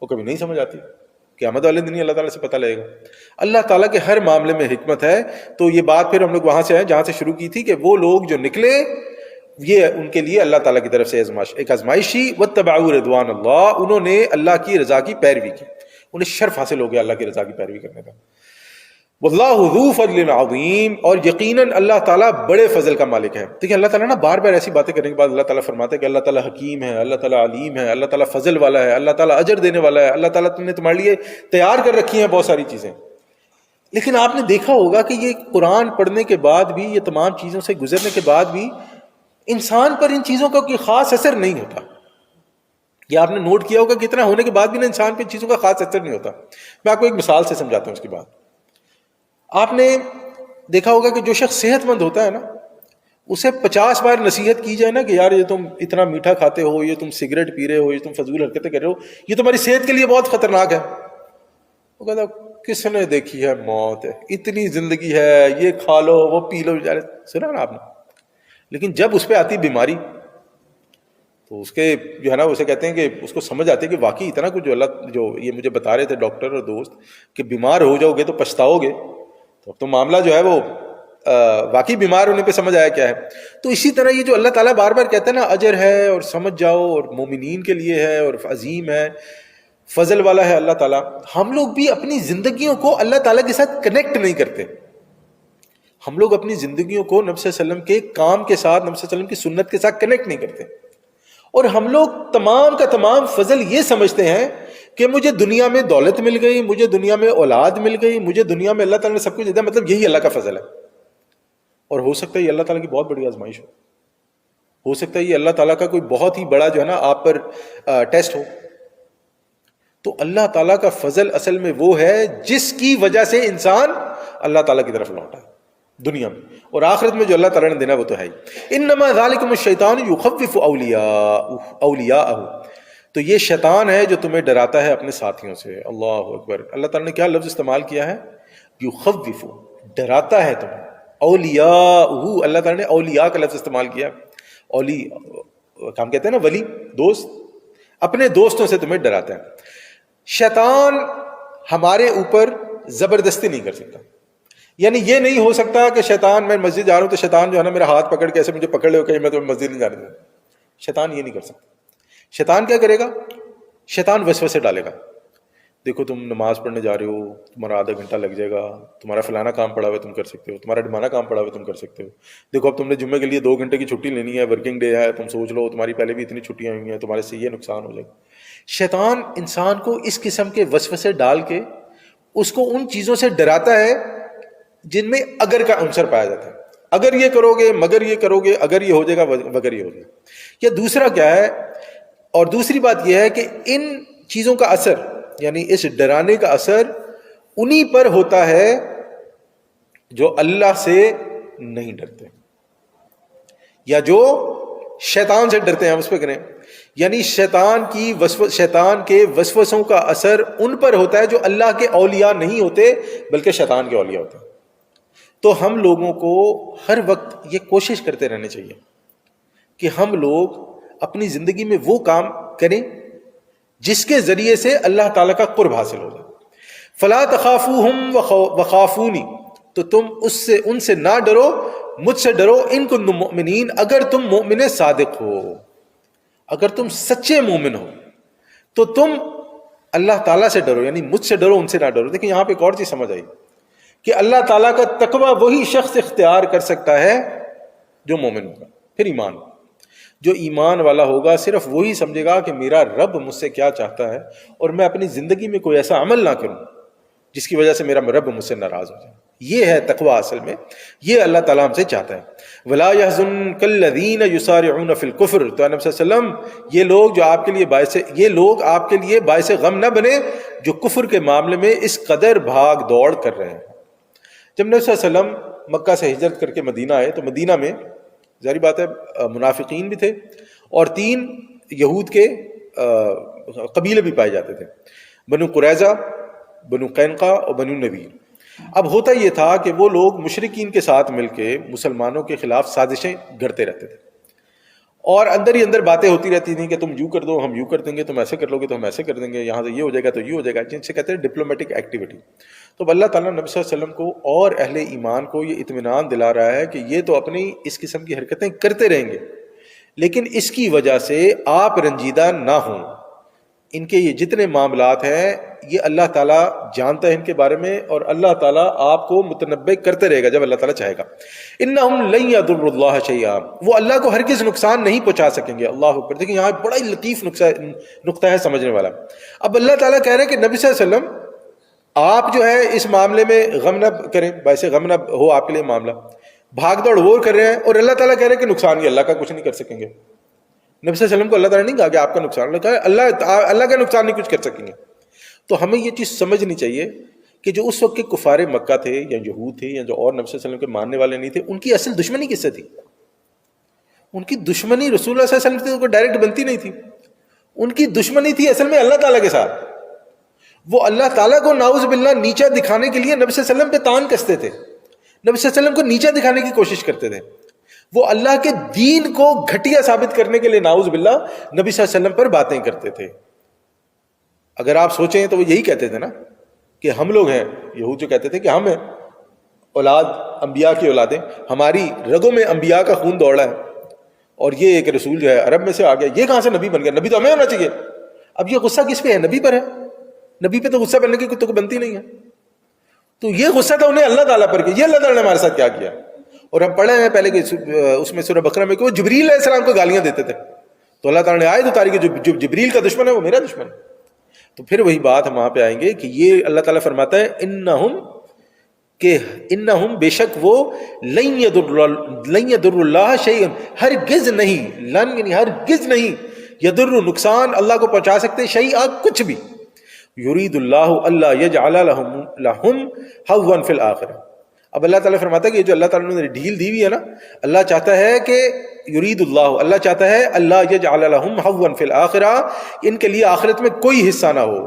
وہ کبھی نہیں سمجھ آتی، قیامت والے دن ہی اللہ تعالیٰ سے پتہ لگے گا. اللہ تعالیٰ کے ہر معاملے میں حکمت ہے. تو یہ بات پھر ہم لوگ وہاں سے ہیں جہاں سے شروع کی تھی کہ وہ لوگ جو نکلے یہ ان کے لیے اللہ تعالیٰ کی طرف سے ایک آزمائشی واتبعوا رضوان اللہ، انہوں نے اللہ کی رضا کی پیروی کی، انہیں شرف حاصل ہو گیا اللہ کی رضا کی پیروی کرنے کا. واللہ ذو فضل عظیم، اور یقیناً اللہ تعالیٰ بڑے فضل کا مالک ہے. دیکھیں اللہ تعالیٰ نا بار بار ایسی باتیں کرنے کے بعد اللہ تعالیٰ فرماتا ہے کہ اللہ تعالیٰ حکیم ہے، اللہ تعالیٰ علیم ہے، اللہ تعالیٰ فضل والا ہے، اللہ تعالیٰ اجر دینے والا ہے، اللہ تعالیٰ نے تمہارے لیے تیار کر رکھی ہیں بہت ساری چیزیں. لیکن آپ نے دیکھا ہوگا کہ یہ قرآن پڑھنے کے بعد بھی، یہ تمام چیزوں سے گزرنے کے بعد بھی انسان پر ان چیزوں کا کوئی خاص اثر نہیں ہوتا. یہ آپ نے نوٹ کیا ہوگا کہ اتنا ہونے کے بعد بھی نا انسان پہ ان چیزوں کا خاص اثر نہیں ہوتا. میں آپ کو ایک مثال سے سمجھاتا ہوں اس کی بات. آپ نے دیکھا ہوگا کہ جو شخص صحت مند ہوتا ہے نا، اسے 50 بار نصیحت کی جائے نا کہ یار یہ تم اتنا میٹھا کھاتے ہو، یہ تم سگریٹ پی رہے ہو، یہ تم فضول حرکتیں کر رہے ہو، یہ تمہاری صحت کے لیے بہت خطرناک ہے. وہ کہتا کس نے دیکھی ہے موت ہے، اتنی زندگی ہے، یہ کھا لو وہ پی لو. سنا نا آپ نے. لیکن جب اس پہ آتی بیماری تو اس کے جو ہے نا اسے کہتے ہیں کہ اس کو سمجھ آتی ہے کہ واقعی اتنا کچھ جو یہ مجھے بتا رہے تھے ڈاکٹر اور دوست کہ بیمار ہو جاؤ گے تو پچھتاؤ گے، تو معاملہ جو ہے وہ واقعی بیمار ہونے پہ سمجھ آیا کیا ہے. تو اسی طرح یہ جو اللہ تعالیٰ بار بار کہتا ہے نا اجر ہے اور سمجھ جاؤ اور مومنین کے لیے ہے اور عظیم ہے، فضل والا ہے اللہ تعالیٰ، ہم لوگ بھی اپنی زندگیوں کو اللہ تعالیٰ کے ساتھ کنیکٹ نہیں کرتے. ہم لوگ اپنی زندگیوں کو نبی صلی اللہ علیہ وسلم کے کام کے ساتھ، نبی صلی اللہ علیہ وسلم کی سنت کے ساتھ کنیکٹ نہیں کرتے. اور ہم لوگ تمام کا تمام فضل یہ سمجھتے ہیں کہ مجھے دنیا میں دولت مل گئی، مجھے دنیا میں اولاد مل گئی، مجھے دنیا میں اللہ تعالیٰ نے سب کچھ دیا، مطلب یہی اللہ کا فضل ہے. اور ہو سکتا ہے یہ اللہ تعالیٰ کی بہت بڑی آزمائش ہو سکتا ہے یہ اللہ تعالیٰ کا کوئی بہت ہی بڑا جو ہے نا آپ پر ٹیسٹ ہو. تو اللہ تعالیٰ کا فضل اصل میں وہ ہے جس کی وجہ سے انسان اللہ تعالیٰ کی طرف لوٹا ہے دنیا میں، اور آخرت میں جو اللہ تعالیٰ نے دینا وہ تو ہے ہی. انما ذالکم الشیطان یخوف اولیاءہ، تو یہ شیطان ہے جو تمہیں ڈراتا ہے اپنے ساتھیوں سے. اللہ اکبر. اللہ تعالیٰ نے کیا لفظ استعمال کیا ہے؟ یخوف، ڈراتا ہے تمہیں. اولیاءہ، اللہ تعالیٰ نے اولیاء کا لفظ استعمال کیا. اولی ہم کہتے ہیں نا ولی، دوست، اپنے دوستوں سے تمہیں ڈراتا ہے. شیطان ہمارے اوپر زبردستی نہیں کر سکتا. یعنی یہ نہیں ہو سکتا کہ شیطان، میں مسجد جا رہا ہوں تو شیطان جو ہے نا میرا ہاتھ پکڑ کے ایسے مجھے پکڑ لے کہ میں تمہیں مسجد نہیں جانے دوں. شیطان یہ نہیں کر سکتا. شیطان کیا کرے گا؟ شیطان وسوسے ڈالے گا. دیکھو تم نماز پڑھنے جا رہے ہو، تمہارا آدھا گھنٹہ لگ جائے گا، تمہارا فلانا کام پڑا ہوا تم کر سکتے ہو، تمہارا ڈھمانا کام پڑا ہوا تم کر سکتے ہو. دیکھو اب تم نے جمعے کے لیے 2 گھنٹے کی چھٹی لینی ہے، ورکنگ ڈے ہے، تم سوچ لو تمہاری پہلے بھی اتنی چھٹیاں ہوئی ہیں، تمہارے سے یہ نقصان ہو جائے گا. شیطان انسان کو اس قسم کے وسوسے ڈال کے اس کو ان چیزوں سے ڈراتا ہے جن میں اگر کا عنصر پایا جاتا ہے. اگر یہ کرو گے، مگر یہ کرو گے، اگر یہ ہو جائے گا، مگر یہ ہو جائے گا. یا دوسرا کیا ہے؟ اور دوسری بات یہ ہے کہ ان چیزوں کا اثر، یعنی اس ڈرانے کا اثر انہی پر ہوتا ہے جو اللہ سے نہیں ڈرتے، یا جو شیطان سے ڈرتے ہیں. ہم اس پہ کریں، یعنی شیطان کے وسوسوں کا اثر ان پر ہوتا ہے جو اللہ کے اولیاء نہیں ہوتے بلکہ شیطان کے اولیاء ہوتے ہیں. تو ہم لوگوں کو ہر وقت یہ کوشش کرتے رہنے چاہیے کہ ہم لوگ اپنی زندگی میں وہ کام کریں جس کے ذریعے سے اللہ تعالیٰ کا قرب حاصل ہو جائے. فلا تخافوہم وخافونی، تو تم ان سے نہ ڈرو، مجھ سے ڈرو. ان کنتم مؤمنین، اگر تم مومن صادق ہو، اگر تم سچے مومن ہو تو تم اللہ تعالیٰ سے ڈرو، یعنی مجھ سے ڈرو، ان سے نہ ڈرو. دیکھیں یہاں پہ ایک اور چیز سمجھ آئی کہ اللہ تعالیٰ کا تقویٰ وہی شخص اختیار کر سکتا ہے جو مومن ہوگا. پھر ایمان، جو ایمان والا ہوگا صرف وہی سمجھے گا کہ میرا رب مجھ سے کیا چاہتا ہے، اور میں اپنی زندگی میں کوئی ایسا عمل نہ کروں جس کی وجہ سے میرا رب مجھ سے ناراض ہو جائے. یہ ہے تقویٰ اصل میں، یہ اللہ تعالیٰ ہم سے چاہتا ہے. وَلَا يَحْزُنكَ الَّذِينَ يُسَارِعُونَ فِي الْكُفْرِ، تو نبی صلی اللہ علیہ وسلم یہ لوگ آپ کے لیے باعث غم نہ بنے جو کفر کے معاملے میں اس قدر بھاگ دوڑ کر رہے ہیں. جب نبی صلی اللہ علیہ وسلم مکہ سے ہجرت کر کے مدینہ آئے تو مدینہ میں ظاہری بات ہے منافقین بھی تھے اور 3 یہود کے قبیلے بھی پائے جاتے تھے. بنو قریظہ، بنو قینقاع اور بنو نذیر۔ اب ہوتا یہ تھا کہ وہ لوگ مشرکین کے ساتھ مل کے مسلمانوں کے خلاف سازشیں گھڑتے رہتے تھے، اور اندر ہی اندر باتیں ہوتی رہتی تھیں کہ تم یوں کر دو ہم یوں کر دیں گے، تم ایسے کر لو گے تو ہم ایسے کر دیں گے، یہاں سے یہ ہو جائے گا تو یہ ہو جائے گا، جن سے کہتے ہیں ڈپلومیٹک ایکٹیویٹی۔ تو اب اللہ تعالیٰ نبی صلی اللہ علیہ وسلم کو اور اہل ایمان کو یہ اطمینان دلا رہا ہے کہ یہ تو اپنی اس قسم کی حرکتیں کرتے رہیں گے، لیکن اس کی وجہ سے آپ رنجیدہ نہ ہوں۔ ان کے یہ جتنے معاملات ہیں یہ اللہ تعالیٰ جانتا ہے ان کے بارے میں، اور اللہ تعالیٰ آپ کو متنبع کرتے رہے گا جب اللہ تعالیٰ چاہے گا۔ انہم لن یضروا اللہ شیئا، وہ اللہ کو ہرگز نقصان نہیں پہنچا سکیں گے۔ اللہ اکبر، دیکھیں یہاں بڑا ہی لطیف نقطہ ہے سمجھنے والا۔ اب اللہ تعالیٰ کہہ رہے ہیں کہ نبی صلی اللہ علیہ وسلم آپ جو ہے اس معاملے میں غم نہ کریں، باعث غم نہ ہو آپ کے لیے معاملہ، بھاگ دوڑ وہ کر رہے ہیں، اور اللہ تعالیٰ کہہ رہے ہیں کہ نقصان یہ اللہ کا کچھ نہیں کر سکیں گے۔ نبی صلی اللہ علیہ وسلم کو اللہ تعالیٰ نے نہیں کہا کہ آپ کا نقصان، اللہ کہا اللہ کا نقصان نہیں کچھ کر سکیں گے۔ تو ہمیں یہ چیز سمجھنی چاہیے کہ جو اس وقت کے کفار مکہ تھے یا یہود تھے یا جو اور نبی صلی اللہ علیہ وسلم کے ماننے والے نہیں تھے، ان کی اصل دشمنی کس سے تھی؟ ان کی دشمنی رسول اللہ صلی اللہ علیہ وسلم سے ڈائریکٹ بنتی نہیں تھی، ان کی دشمنی تھی اصل میں اللہ تعالیٰ کے ساتھ۔ وہ اللہ تعالیٰ کو نعوذ باللہ نیچا دکھانے کے لیے نبی صلی اللہ علیہ وسلم پہ تان کستے تھے، نبی صلی اللہ علیہ وسلم کو نیچا دکھانے کی کوشش کرتے تھے، وہ اللہ کے دین کو گھٹیا ثابت کرنے کے لیے نعوذ باللہ نبی صلی اللہ علیہ وسلم پر باتیں کرتے تھے۔ اگر آپ سوچیں تو وہ یہی کہتے تھے نا کہ ہم لوگ ہیں، یہود جو کہتے تھے کہ ہم ہیں اولاد انبیاء کی اولادیں، ہماری رگوں میں انبیاء کا خون دوڑا ہے، اور یہ ایک رسول جو ہے عرب میں سے آ گیا، یہ کہاں سے نبی بن گیا؟ نبی تو ہمیں ہونا چاہیے۔ اب یہ غصہ کس پہ ہے؟ نبی پر ہے۔ نبی پہ تو غصہ بننے کی تو بنتی نہیں ہے۔ تو یہ غصہ تھا انہیں اللہ تعالیٰ پر کہ یہ اللہ تعالیٰ نے ہمارے ساتھ کیا کیا۔ اور ہم پڑھے ہیں پہلے کہ اس میں سورہ بقرہ میں کہ وہ جبریل علیہ السلام کو گالیاں دیتے تھے، تو اللہ تعالیٰ نے آیت اتاری کہ جو جبریل کا دشمن ہے وہ میرا دشمن ہے۔ تو پھر وہی بات ہم وہاں پہ آئیں گے کہ یہ اللہ تعالیٰ فرماتا ہے انہم بے شک وہ لن یضر اللہ شیئا، ہرگز نہیں، لن یعنی ہرگز نہیں، یضر نقصان اللہ کو پہنچا سکتے، شیئا کچھ بھی، یرید اللہ اللہ یجعل لہم حظا فی الآخرہ۔ اب اللہ تعالیٰ فرماتا ہے کہ یہ جو اللہ تعالیٰ نے ڈھیل دی ہوئی ہے نا، اللہ چاہتا ہے کہ یرید اللہ چاہتا ہے اللہ یجعل لہم حظا فی الآخرہ، ان کے لیے آخرت میں کوئی حصہ نہ ہو،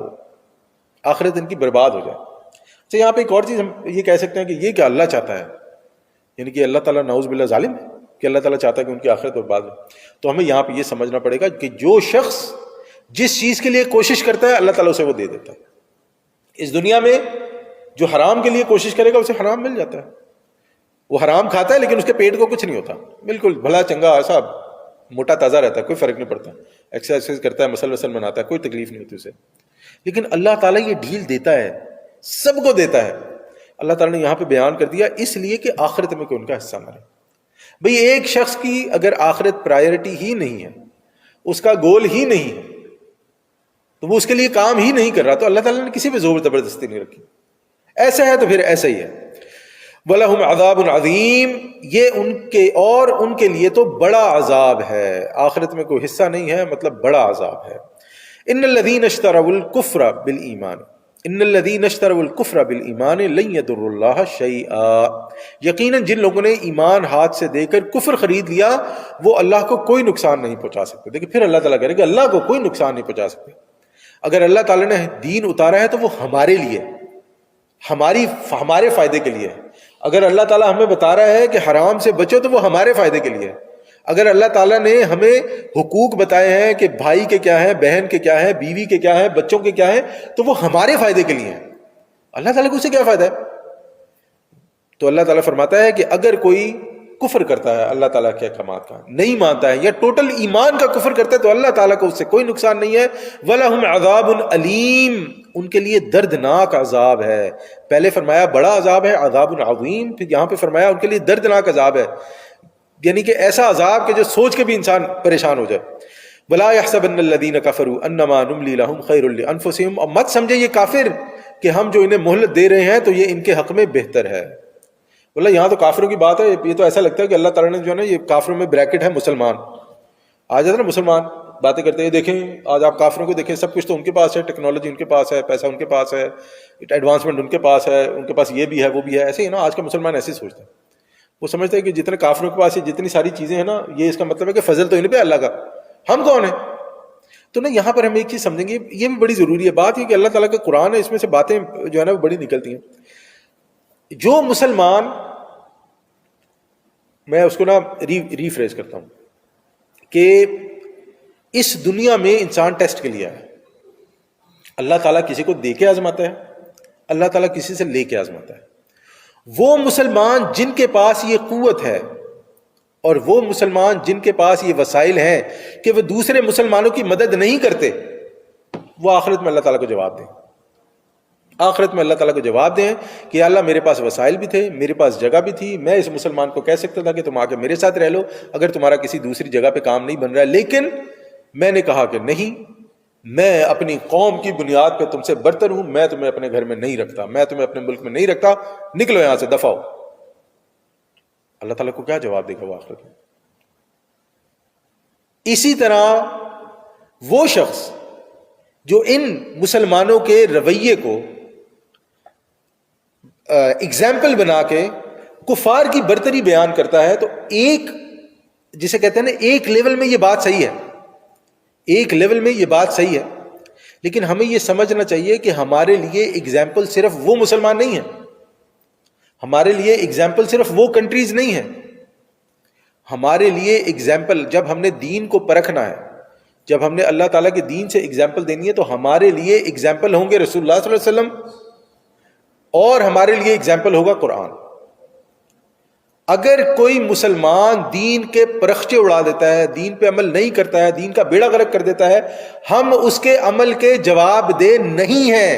آخرت ان کی برباد ہو جائے۔ تو یہاں پہ ایک اور چیز ہم یہ کہہ سکتے ہیں کہ یہ کہ اللہ چاہتا ہے، یعنی کہ اللہ تعالیٰ نعوذ باللہ ظالم ہے کہ اللہ تعالیٰ چاہتا ہے کہ ان کی آخرت برباد ہو۔ تو ہمیں یہاں پہ یہ سمجھنا پڑے گا کہ جو شخص جس چیز کے لیے کوشش کرتا ہے اللہ تعالیٰ اسے وہ دے دیتا ہے۔ اس دنیا میں جو حرام کے لیے کوشش کرے گا اسے حرام مل جاتا ہے، وہ حرام کھاتا ہے لیکن اس کے پیٹ کو کچھ نہیں ہوتا، بالکل بھلا چنگا ایسا موٹا تازہ رہتا ہے، کوئی فرق نہیں پڑتا، ایکسرسائز کرتا ہے، مسل وسل بناتا ہے، کوئی تکلیف نہیں ہوتی اسے۔ لیکن اللہ تعالیٰ یہ ڈھیل دیتا ہے، سب کو دیتا ہے۔ اللہ تعالیٰ نے یہاں پہ بیان کر دیا اس لیے کہ آخرت میں کوئی ان کا حصہ نہ رہے۔ بھئی ایک شخص کی اگر آخرت پرائیورٹی ہی نہیں ہے، اس کا گول ہی نہیں ہے، تو وہ اس کے لیے کام ہی نہیں کر رہا، تو اللہ تعالیٰ نے کسی پہ زور زبردستی نہیں رکھی، ایسا ہے تو پھر ایسا ہی ہے۔ وَلَهُمْ عَذَابٌ عَظِيمٌ، یہ ان کے لیے تو بڑا عذاب ہے، آخرت میں کوئی حصہ نہیں ہے، مطلب بڑا عذاب ہے۔ ان الذین اشتروا الکفر بالایمان، ان الذین اشتروا الکفر بالایمان لن یضروا اللہ شیئا، یقیناً جن لوگوں نے ایمان ہاتھ سے دے کر کفر خرید لیا وہ اللہ کو کوئی نقصان نہیں پہنچا سکتے۔ دیکھیں پھر اللہ تعالیٰ کہہ رہے کہ اللہ کو کوئی نقصان نہیں پہنچا سکتے۔ اگر اللہ تعالیٰ نے دین اتارا ہے تو وہ ہمارے لیے، ہمارے فائدے کے لیے ہے۔ اگر اللہ تعالیٰ ہمیں بتا رہا ہے کہ حرام سے بچو تو وہ ہمارے فائدے کے لیے ہے۔ اگر اللہ تعالیٰ نے ہمیں حقوق بتائے ہیں کہ بھائی کے کیا ہیں، بہن کے کیا ہیں، بیوی کے کیا ہیں، بچوں کے کیا ہیں، تو وہ ہمارے فائدے کے لیے ہیں۔ اللہ تعالیٰ کو اس سے کیا فائدہ ہے؟ تو اللہ تعالیٰ فرماتا ہے کہ اگر کوئی کفر کرتا ہے اللہ تعالیٰ کے احکامات کا، نہیں مانتا ہے یا ٹوٹل ایمان کا کفر کرتا ہے، تو اللہ تعالیٰ کو اس سے کوئی نقصان نہیں ہے۔ وَلَهُمْ عَذَابٌ عَلِيمٌ، ان کے لیے دردناک عذاب ہے۔ پہلے فرمایا بڑا عذاب ہے عذاب عظیم، پھر یہاں پہ فرمایا ان کے لیے دردناک عذاب ہے، یعنی کہ ایسا عذاب کہ جو سوچ کے بھی انسان پریشان ہو جائے۔ وَلَا يَحْسَبَنَّ الَّذِينَ كَفَرُوا أَنَّمَا نُمْلِي لَهُمْ خَيْرٌ لِأَنفُسِهِمْ، اور مت سمجھے یہ کافر کہ ہم جو انہیں مہلت دے رہے ہیں تو یہ ان کے حق میں بہتر ہے۔ بولے یہاں تو کافروں کی بات ہے، یہ تو ایسا لگتا ہے کہ اللہ تعالیٰ نے جو ہے نا یہ کافروں میں بریکٹ ہے مسلمان، آ جاتا ہے نا مسلمان باتیں کرتے ہیں، دیکھیں آج آپ کافروں کو دیکھیں، سب کچھ تو ان کے پاس ہے، ٹیکنالوجی ان کے پاس ہے، پیسہ ان کے پاس ہے، ایڈوانسمنٹ ان کے پاس ہے، ان کے پاس یہ بھی ہے وہ بھی ہے، ایسے ہی نا آج کا مسلمان ایسے ہی سوچتا ہے، وہ سمجھتا ہے کہ جتنے کافروں کے پاس یہ جتنی ساری چیزیں ہیں نا، یہ اس کا مطلب ہے کہ فضل تو ان پہ اللہ کا، ہم کون ہیں؟ تو نا یہاں پر ہم ایک چیز سمجھیں گے، یہ بھی بڑی ضروری ہے بات، یہ کہ اللہ تعالیٰ کا قرآن ہے، اس میں سے باتیں جو ہے نا وہ بڑی نکلتی ہیں۔ جو مسلمان، میں اس کو نا ریفریز کرتا ہوں کہ اس دنیا میں انسان ٹیسٹ کے لیے ہے، اللہ تعالیٰ کسی کو دے کے آزماتا ہے، اللہ تعالیٰ کسی سے لے کے آزماتا ہے۔ وہ مسلمان جن کے پاس یہ قوت ہے اور وہ مسلمان جن کے پاس یہ وسائل ہیں کہ وہ دوسرے مسلمانوں کی مدد نہیں کرتے، وہ آخرت میں اللہ تعالیٰ کو جواب دیں، آخرت میں اللہ تعالیٰ کو جواب دیں کہ اللہ میرے پاس وسائل بھی تھے، میرے پاس جگہ بھی تھی، میں اس مسلمان کو کہہ سکتا تھا کہ تم آ کے میرے ساتھ رہ لو اگر تمہارا کسی دوسری جگہ پہ کام نہیں بن رہا ہے، لیکن میں نے کہا کہ نہیں، میں اپنی قوم کی بنیاد پہ تم سے برتر ہوں، میں تمہیں اپنے گھر میں نہیں رکھتا، میں تمہیں اپنے ملک میں نہیں رکھتا، نکلو یہاں سے، دفع ہو۔ اللہ تعالیٰ کو کیا جواب دے گا وہ آخرت میں؟ اسی طرح وہ شخص جو ان مسلمانوں کے رویے کو اگزامپل بنا کے کفار کی برتری بیان کرتا ہے، تو ایک جسے کہتے ہیں نا ایک لیول میں یہ بات صحیح ہے، ایک لیول میں یہ بات صحیح ہے، لیکن ہمیں یہ سمجھنا چاہیے کہ ہمارے لیے اگزامپل صرف وہ مسلمان نہیں ہیں، ہمارے لیے اگزامپل صرف وہ کنٹریز نہیں ہیں، ہمارے لیے اگزامپل جب ہم نے دین کو پرکھنا ہے، جب ہم نے اللہ تعالیٰ کے دین سے اگزامپل دینی ہے، تو ہمارے لیے اگزامپل ہوں گے رسول اللہ صلی اللہ علیہ وسلم، اور ہمارے لیے اگزامپل ہوگا قرآن۔ اگر کوئی مسلمان دین کے پرخچے اڑا دیتا ہے، دین پہ عمل نہیں کرتا ہے، دین کا بیڑا غرق کر دیتا ہے، ہم اس کے عمل کے جواب دہ نہیں ہیں،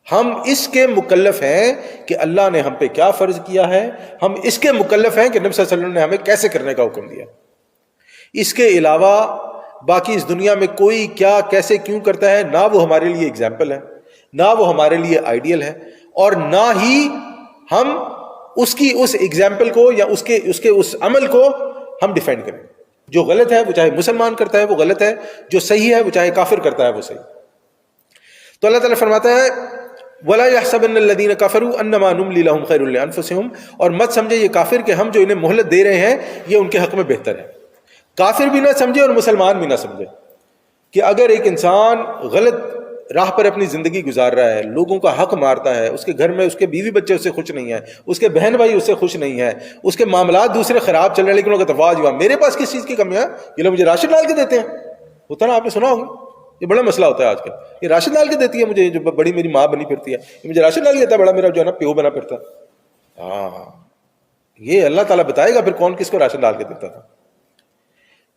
ہم اس کے مکلف ہیں کہ اللہ نے ہم پہ کیا فرض کیا ہے، ہم اس کے مکلف ہیں کہ نبی صلی اللہ علیہ وسلم نے ہمیں کیسے کرنے کا حکم دیا۔ اس کے علاوہ باقی اس دنیا میں کوئی کیا کیسے کیوں کرتا ہے، نہ وہ ہمارے لیے اگزامپل ہے، نہ وہ ہمارے لیے آئیڈیل ہے، اور نہ ہی ہم اس کی اس اگزامپل کو یا اس کے اس عمل کو ہم ڈیفینڈ کریں۔ جو غلط ہے وہ چاہے مسلمان کرتا ہے وہ غلط ہے، جو صحیح ہے وہ چاہے کافر کرتا ہے وہ صحیح۔ تو اللہ تعالیٰ فرماتا ہے وَلَا يَحْسَبَنَّ الَّذِينَ كَفَرُوا أَنَّمَا نُمْلِي لَهُمْ خَيْرٌ لِأَنفُسِهِمْ، اور مت سمجھے یہ کافر کہ ہم جو انہیں مہلت دے رہے ہیں یہ ان کے حق میں بہتر ہے۔ کافر بھی نہ سمجھے اور مسلمان بھی نہ سمجھے کہ اگر ایک انسان غلط راہ پر اپنی زندگی گزار رہا ہے، لوگوں کا حق مارتا ہے، اس کے گھر میں اس کے بیوی بچے اس سے خوش نہیں ہیں، اس کے بہن بھائی اس سے خوش نہیں ہیں، اس کے معاملات دوسرے خراب چل رہے ہیں، لیکن وہ کہتا ہے واہ جی واہ میرے پاس کس چیز کی کمی ہے، یہ لوگ مجھے راشن ڈال کے دیتے ہیں۔ ہوتا نا، آپ نے سنا ہوگا، یہ بڑا مسئلہ ہوتا ہے آج کل، یہ راشن ڈال کے دیتی ہے مجھے، جو بڑی میری ماں بنی پھرتی ہے یہ مجھے راشن ڈال کے دیتا ہے، بڑا میرا جو ہے نا پیو بنا پھرتا ہے۔ ہاں، یہ اللہ تعالیٰ بتائے گا پھر کون کس کو راشن ڈال کے دیتا تھا۔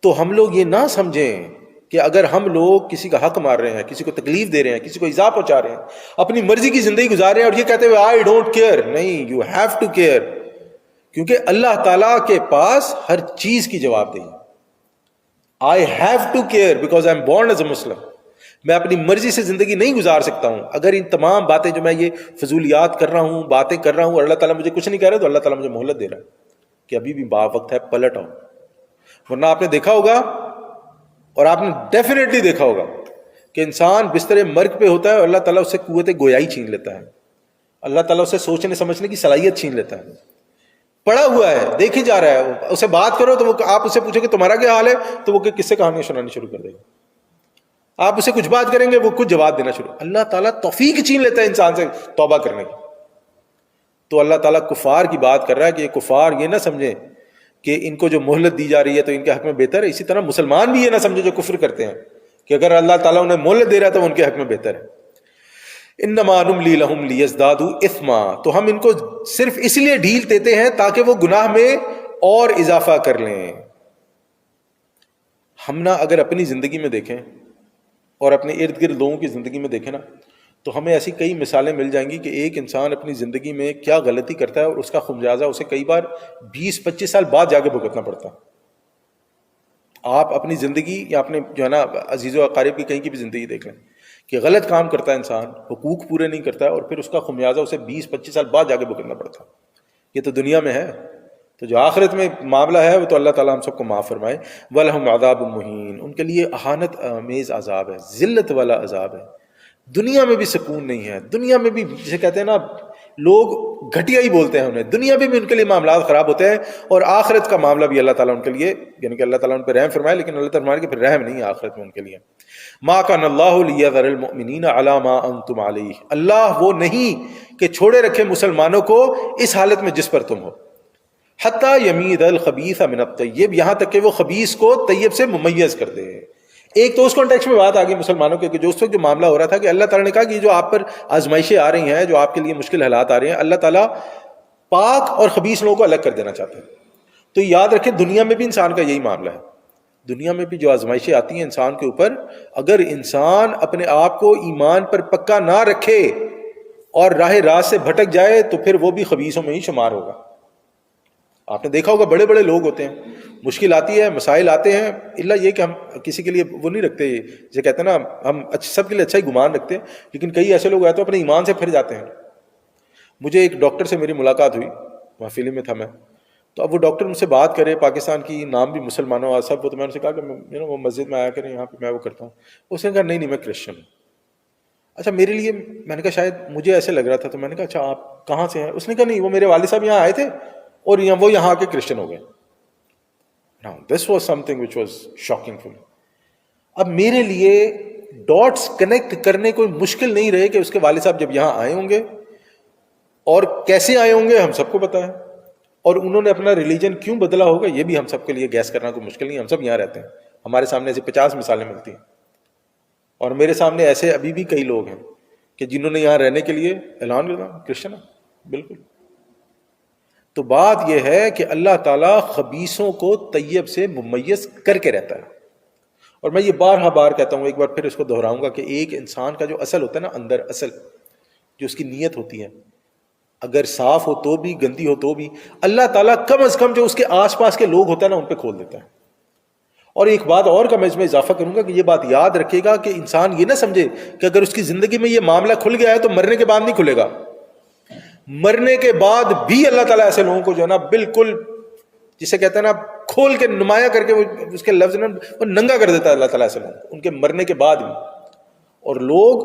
تو ہم لوگ یہ نہ سمجھیں کہ اگر ہم لوگ کسی کا حق مار رہے ہیں، کسی کو تکلیف دے رہے ہیں، کسی کو ایذا پہنچا رہے ہیں، اپنی مرضی کی زندگی گزار رہے ہیں اور یہ کہتے ہوئے آئی ڈونٹ کیئر، نہیں، یو ہیو ٹو کیئر، کیونکہ اللہ تعالیٰ کے پاس ہر چیز کی جواب دہی۔ I have to care because I am born as a Muslim, میں اپنی مرضی سے زندگی نہیں گزار سکتا ہوں۔ اگر ان تمام باتیں جو میں یہ فضولیات کر رہا ہوں، باتیں کر رہا ہوں، اور اللہ تعالیٰ مجھے کچھ نہیں کہہ رہا، تو اللہ تعالیٰ مجھے مہلت دے رہا ہے کہ ابھی بھی وقت ہے، پلٹ آؤ۔ ورنہ آپ نے دیکھا ہوگا، اور آپ نے ڈیفینیٹلی دیکھا ہوگا کہ انسان بستر مرگ پہ ہوتا ہے اور اللہ تعالیٰ اس سے قوت گویائی چھین لیتا ہے، اللہ تعالیٰ اسے سوچنے سمجھنے کی صلاحیت چھین لیتا ہے۔ پڑا ہوا ہے، دیکھے جا رہا ہے، اسے بات کرو تو وہ آپ اسے پوچھو کہ تمہارا کیا حال ہے، تو وہ کس سے کہانیاں سنانی شروع کر دے گا۔ آپ اسے کچھ بات کریں گے وہ کچھ جواب دینا شروع۔ اللہ تعالیٰ توفیق چھین لیتا ہے انسان سے توبہ کرنے کی۔ تو اللہ تعالیٰ کفار کی بات کر رہا ہے کہ یہ کفار یہ نہ سمجھیں کہ ان کو جو مہلت دی جا رہی ہے تو ان کے حق میں بہتر ہے، اسی طرح مسلمان بھی یہ نہ سمجھے جو کفر کرتے ہیں کہ اگر اللہ تعالیٰ انہیں مہلت دے رہا ہے تو ان کے حق میں بہتر ہے۔ انما نملی لہم لیزدادوا اثما، تو ہم ان کو صرف اس لیے ڈھیل دیتے ہیں تاکہ وہ گناہ میں اور اضافہ کر لیں۔ ہم نہ اگر اپنی زندگی میں دیکھیں اور اپنے ارد گرد لوگوں کی زندگی میں دیکھیں نا، تو ہمیں ایسی کئی مثالیں مل جائیں گی کہ ایک انسان اپنی زندگی میں کیا غلطی کرتا ہے اور اس کا خمیازہ اسے کئی بار 20-25 سال بعد جا کے بھگتنا پڑتا ہے۔ آپ اپنی زندگی یا اپنے جو ہے نا عزیز و اقارب کی کہیں کی بھی زندگی دیکھ لیں کہ غلط کام کرتا ہے انسان، حقوق پورے نہیں کرتا ہے، اور پھر اس کا خمیازہ اسے 20-25 سال بعد جا کے بھگتنا پڑتا ہے۔ یہ تو دنیا میں ہے، تو جو آخرت میں معاملہ ہے وہ تو اللہ تعالیٰ ہم سب کو معاف فرمائے۔ وَلَهُمْ عَذَابٌ مُّهِینٌ، ان کے لیے اہانت آمیز عذاب ہے، ذلت والا عذاب ہے۔ دنیا میں بھی سکون نہیں ہے، دنیا میں بھی جسے کہتے ہیں نا لوگ گھٹیا ہی بولتے ہیں انہیں، دنیا میں بھی ان کے لیے معاملات خراب ہوتے ہیں، اور آخرت کا معاملہ بھی اللہ تعالیٰ ان کے لیے، یعنی کہ اللہ تعالیٰ ان پہ رحم فرمائے، لیکن اللہ تعالیٰ فرمائے کہ پھر رحم نہیں ہے آخرت میں ان کے لیے۔ ما کان اللہ لیذر المؤمنین علی ما انتم علیہ، اللہ وہ نہیں کہ چھوڑے رکھے مسلمانوں کو اس حالت میں جس پر تم ہو، حتی یمیز الخبیث من الطیب، یہاں تک کہ وہ خبیث کو طیب سے ممیز کر دے۔ ایک تو اس کانٹیکسٹ میں بات آ گئی مسلمانوں کے کہ جو اس وقت جو معاملہ ہو رہا تھا کہ اللہ تعالیٰ نے کہا کہ جو آپ پر آزمائشیں آ رہی ہیں، جو آپ کے لیے مشکل حالات آ رہے ہیں، اللہ تعالیٰ پاک اور خبیث لوگوں کو الگ کر دینا چاہتے ہیں۔ تو یاد رکھیں دنیا میں بھی انسان کا یہی معاملہ ہے، دنیا میں بھی جو آزمائشیں آتی ہیں انسان کے اوپر، اگر انسان اپنے آپ کو ایمان پر پکا نہ رکھے اور راہ راست سے بھٹک جائے تو پھر وہ بھی خبیثوں میں ہی شمار ہوگا۔ آپ نے دیکھا ہوگا بڑے بڑے لوگ ہوتے ہیں، مشکل آتی ہے، مسائل آتے ہیں، اللہ یہ کہ ہم کسی کے لیے وہ نہیں رکھتے، جسے کہتے ہیں نا ہم سب کے لیے اچھا ہی گمان رکھتے ہیں، لیکن کئی ایسے لوگ آتے ہیں اپنے ایمان سے پھر جاتے ہیں۔ مجھے ایک ڈاکٹر سے میری ملاقات ہوئی، محفل میں تھا میں، تو اب وہ ڈاکٹر مجھ سے بات کرے، پاکستان کی، نام بھی مسلمانوں اور سب، تو میں نے کہا کہ وہ مسجد میں آیا کریں، یہاں پہ میں وہ کرتا ہوں۔ اس نے کہا نہیں میں کرسچن ہوں۔ اچھا میرے لیے، میں نے کہا شاید مجھے ایسے لگ رہا تھا، تو میں نے کہا اچھا آپ کہاں سے ہیں؟ اس نے کہا نہیں وہ میرے والد صاحب یہاں آئے تھے اور وہ یہاں کے کرسچن ہو گئے۔ Now this was something which was shocking for me۔ اب میرے لیے ڈاٹس کنیکٹ کرنے کوئی مشکل نہیں رہے کہ اس کے والد صاحب جب یہاں آئے ہوں گے اور کیسے آئے ہوں گے ہم سب کو پتا ہے، اور انہوں نے اپنا ریلیجن کیوں بدلا ہوگا یہ بھی ہم سب کے لیے گیس کرنا کوئی مشکل نہیں، ہم سب یہاں رہتے ہیں، ہمارے سامنے ایسے 50 مثالیں ملتی ہیں، اور میرے سامنے ایسے ابھی بھی کئی لوگ ہیں کہ جنہوں نے یہاں رہنے کے لیے اعلان کر دیا کرسچن بالکل۔ تو بات یہ ہے کہ اللہ تعالیٰ خبیثوں کو طیب سے ممیز کر کے رہتا ہے، اور میں یہ بارہا بار کہتا ہوں، ایک بار پھر اس کو دہراؤں گا کہ ایک انسان کا جو اصل ہوتا ہے نا، اندر اصل جو اس کی نیت ہوتی ہے، اگر صاف ہو تو بھی، گندی ہو تو بھی، اللہ تعالیٰ کم از کم جو اس کے آس پاس کے لوگ ہوتا ہے نا ان پہ کھول دیتا ہے۔ اور ایک بات اور کا میں اس میں اضافہ کروں گا کہ یہ بات یاد رکھے گا کہ انسان یہ نہ سمجھے کہ اگر اس کی زندگی میں یہ معاملہ کھل گیا ہے تو مرنے کے بعد نہیں کھلے گا۔ مرنے کے بعد بھی اللہ تعالیٰ ایسے لوگوں کو جو ہے نا بالکل جسے کہتے ہیں نا کھول کے نمایاں کر کے اس کے لفظ وہ ننگا کر دیتا ہے اللہ تعالیٰ ایسے لوگوں کو ان کے مرنے کے بعد بھی۔ اور لوگ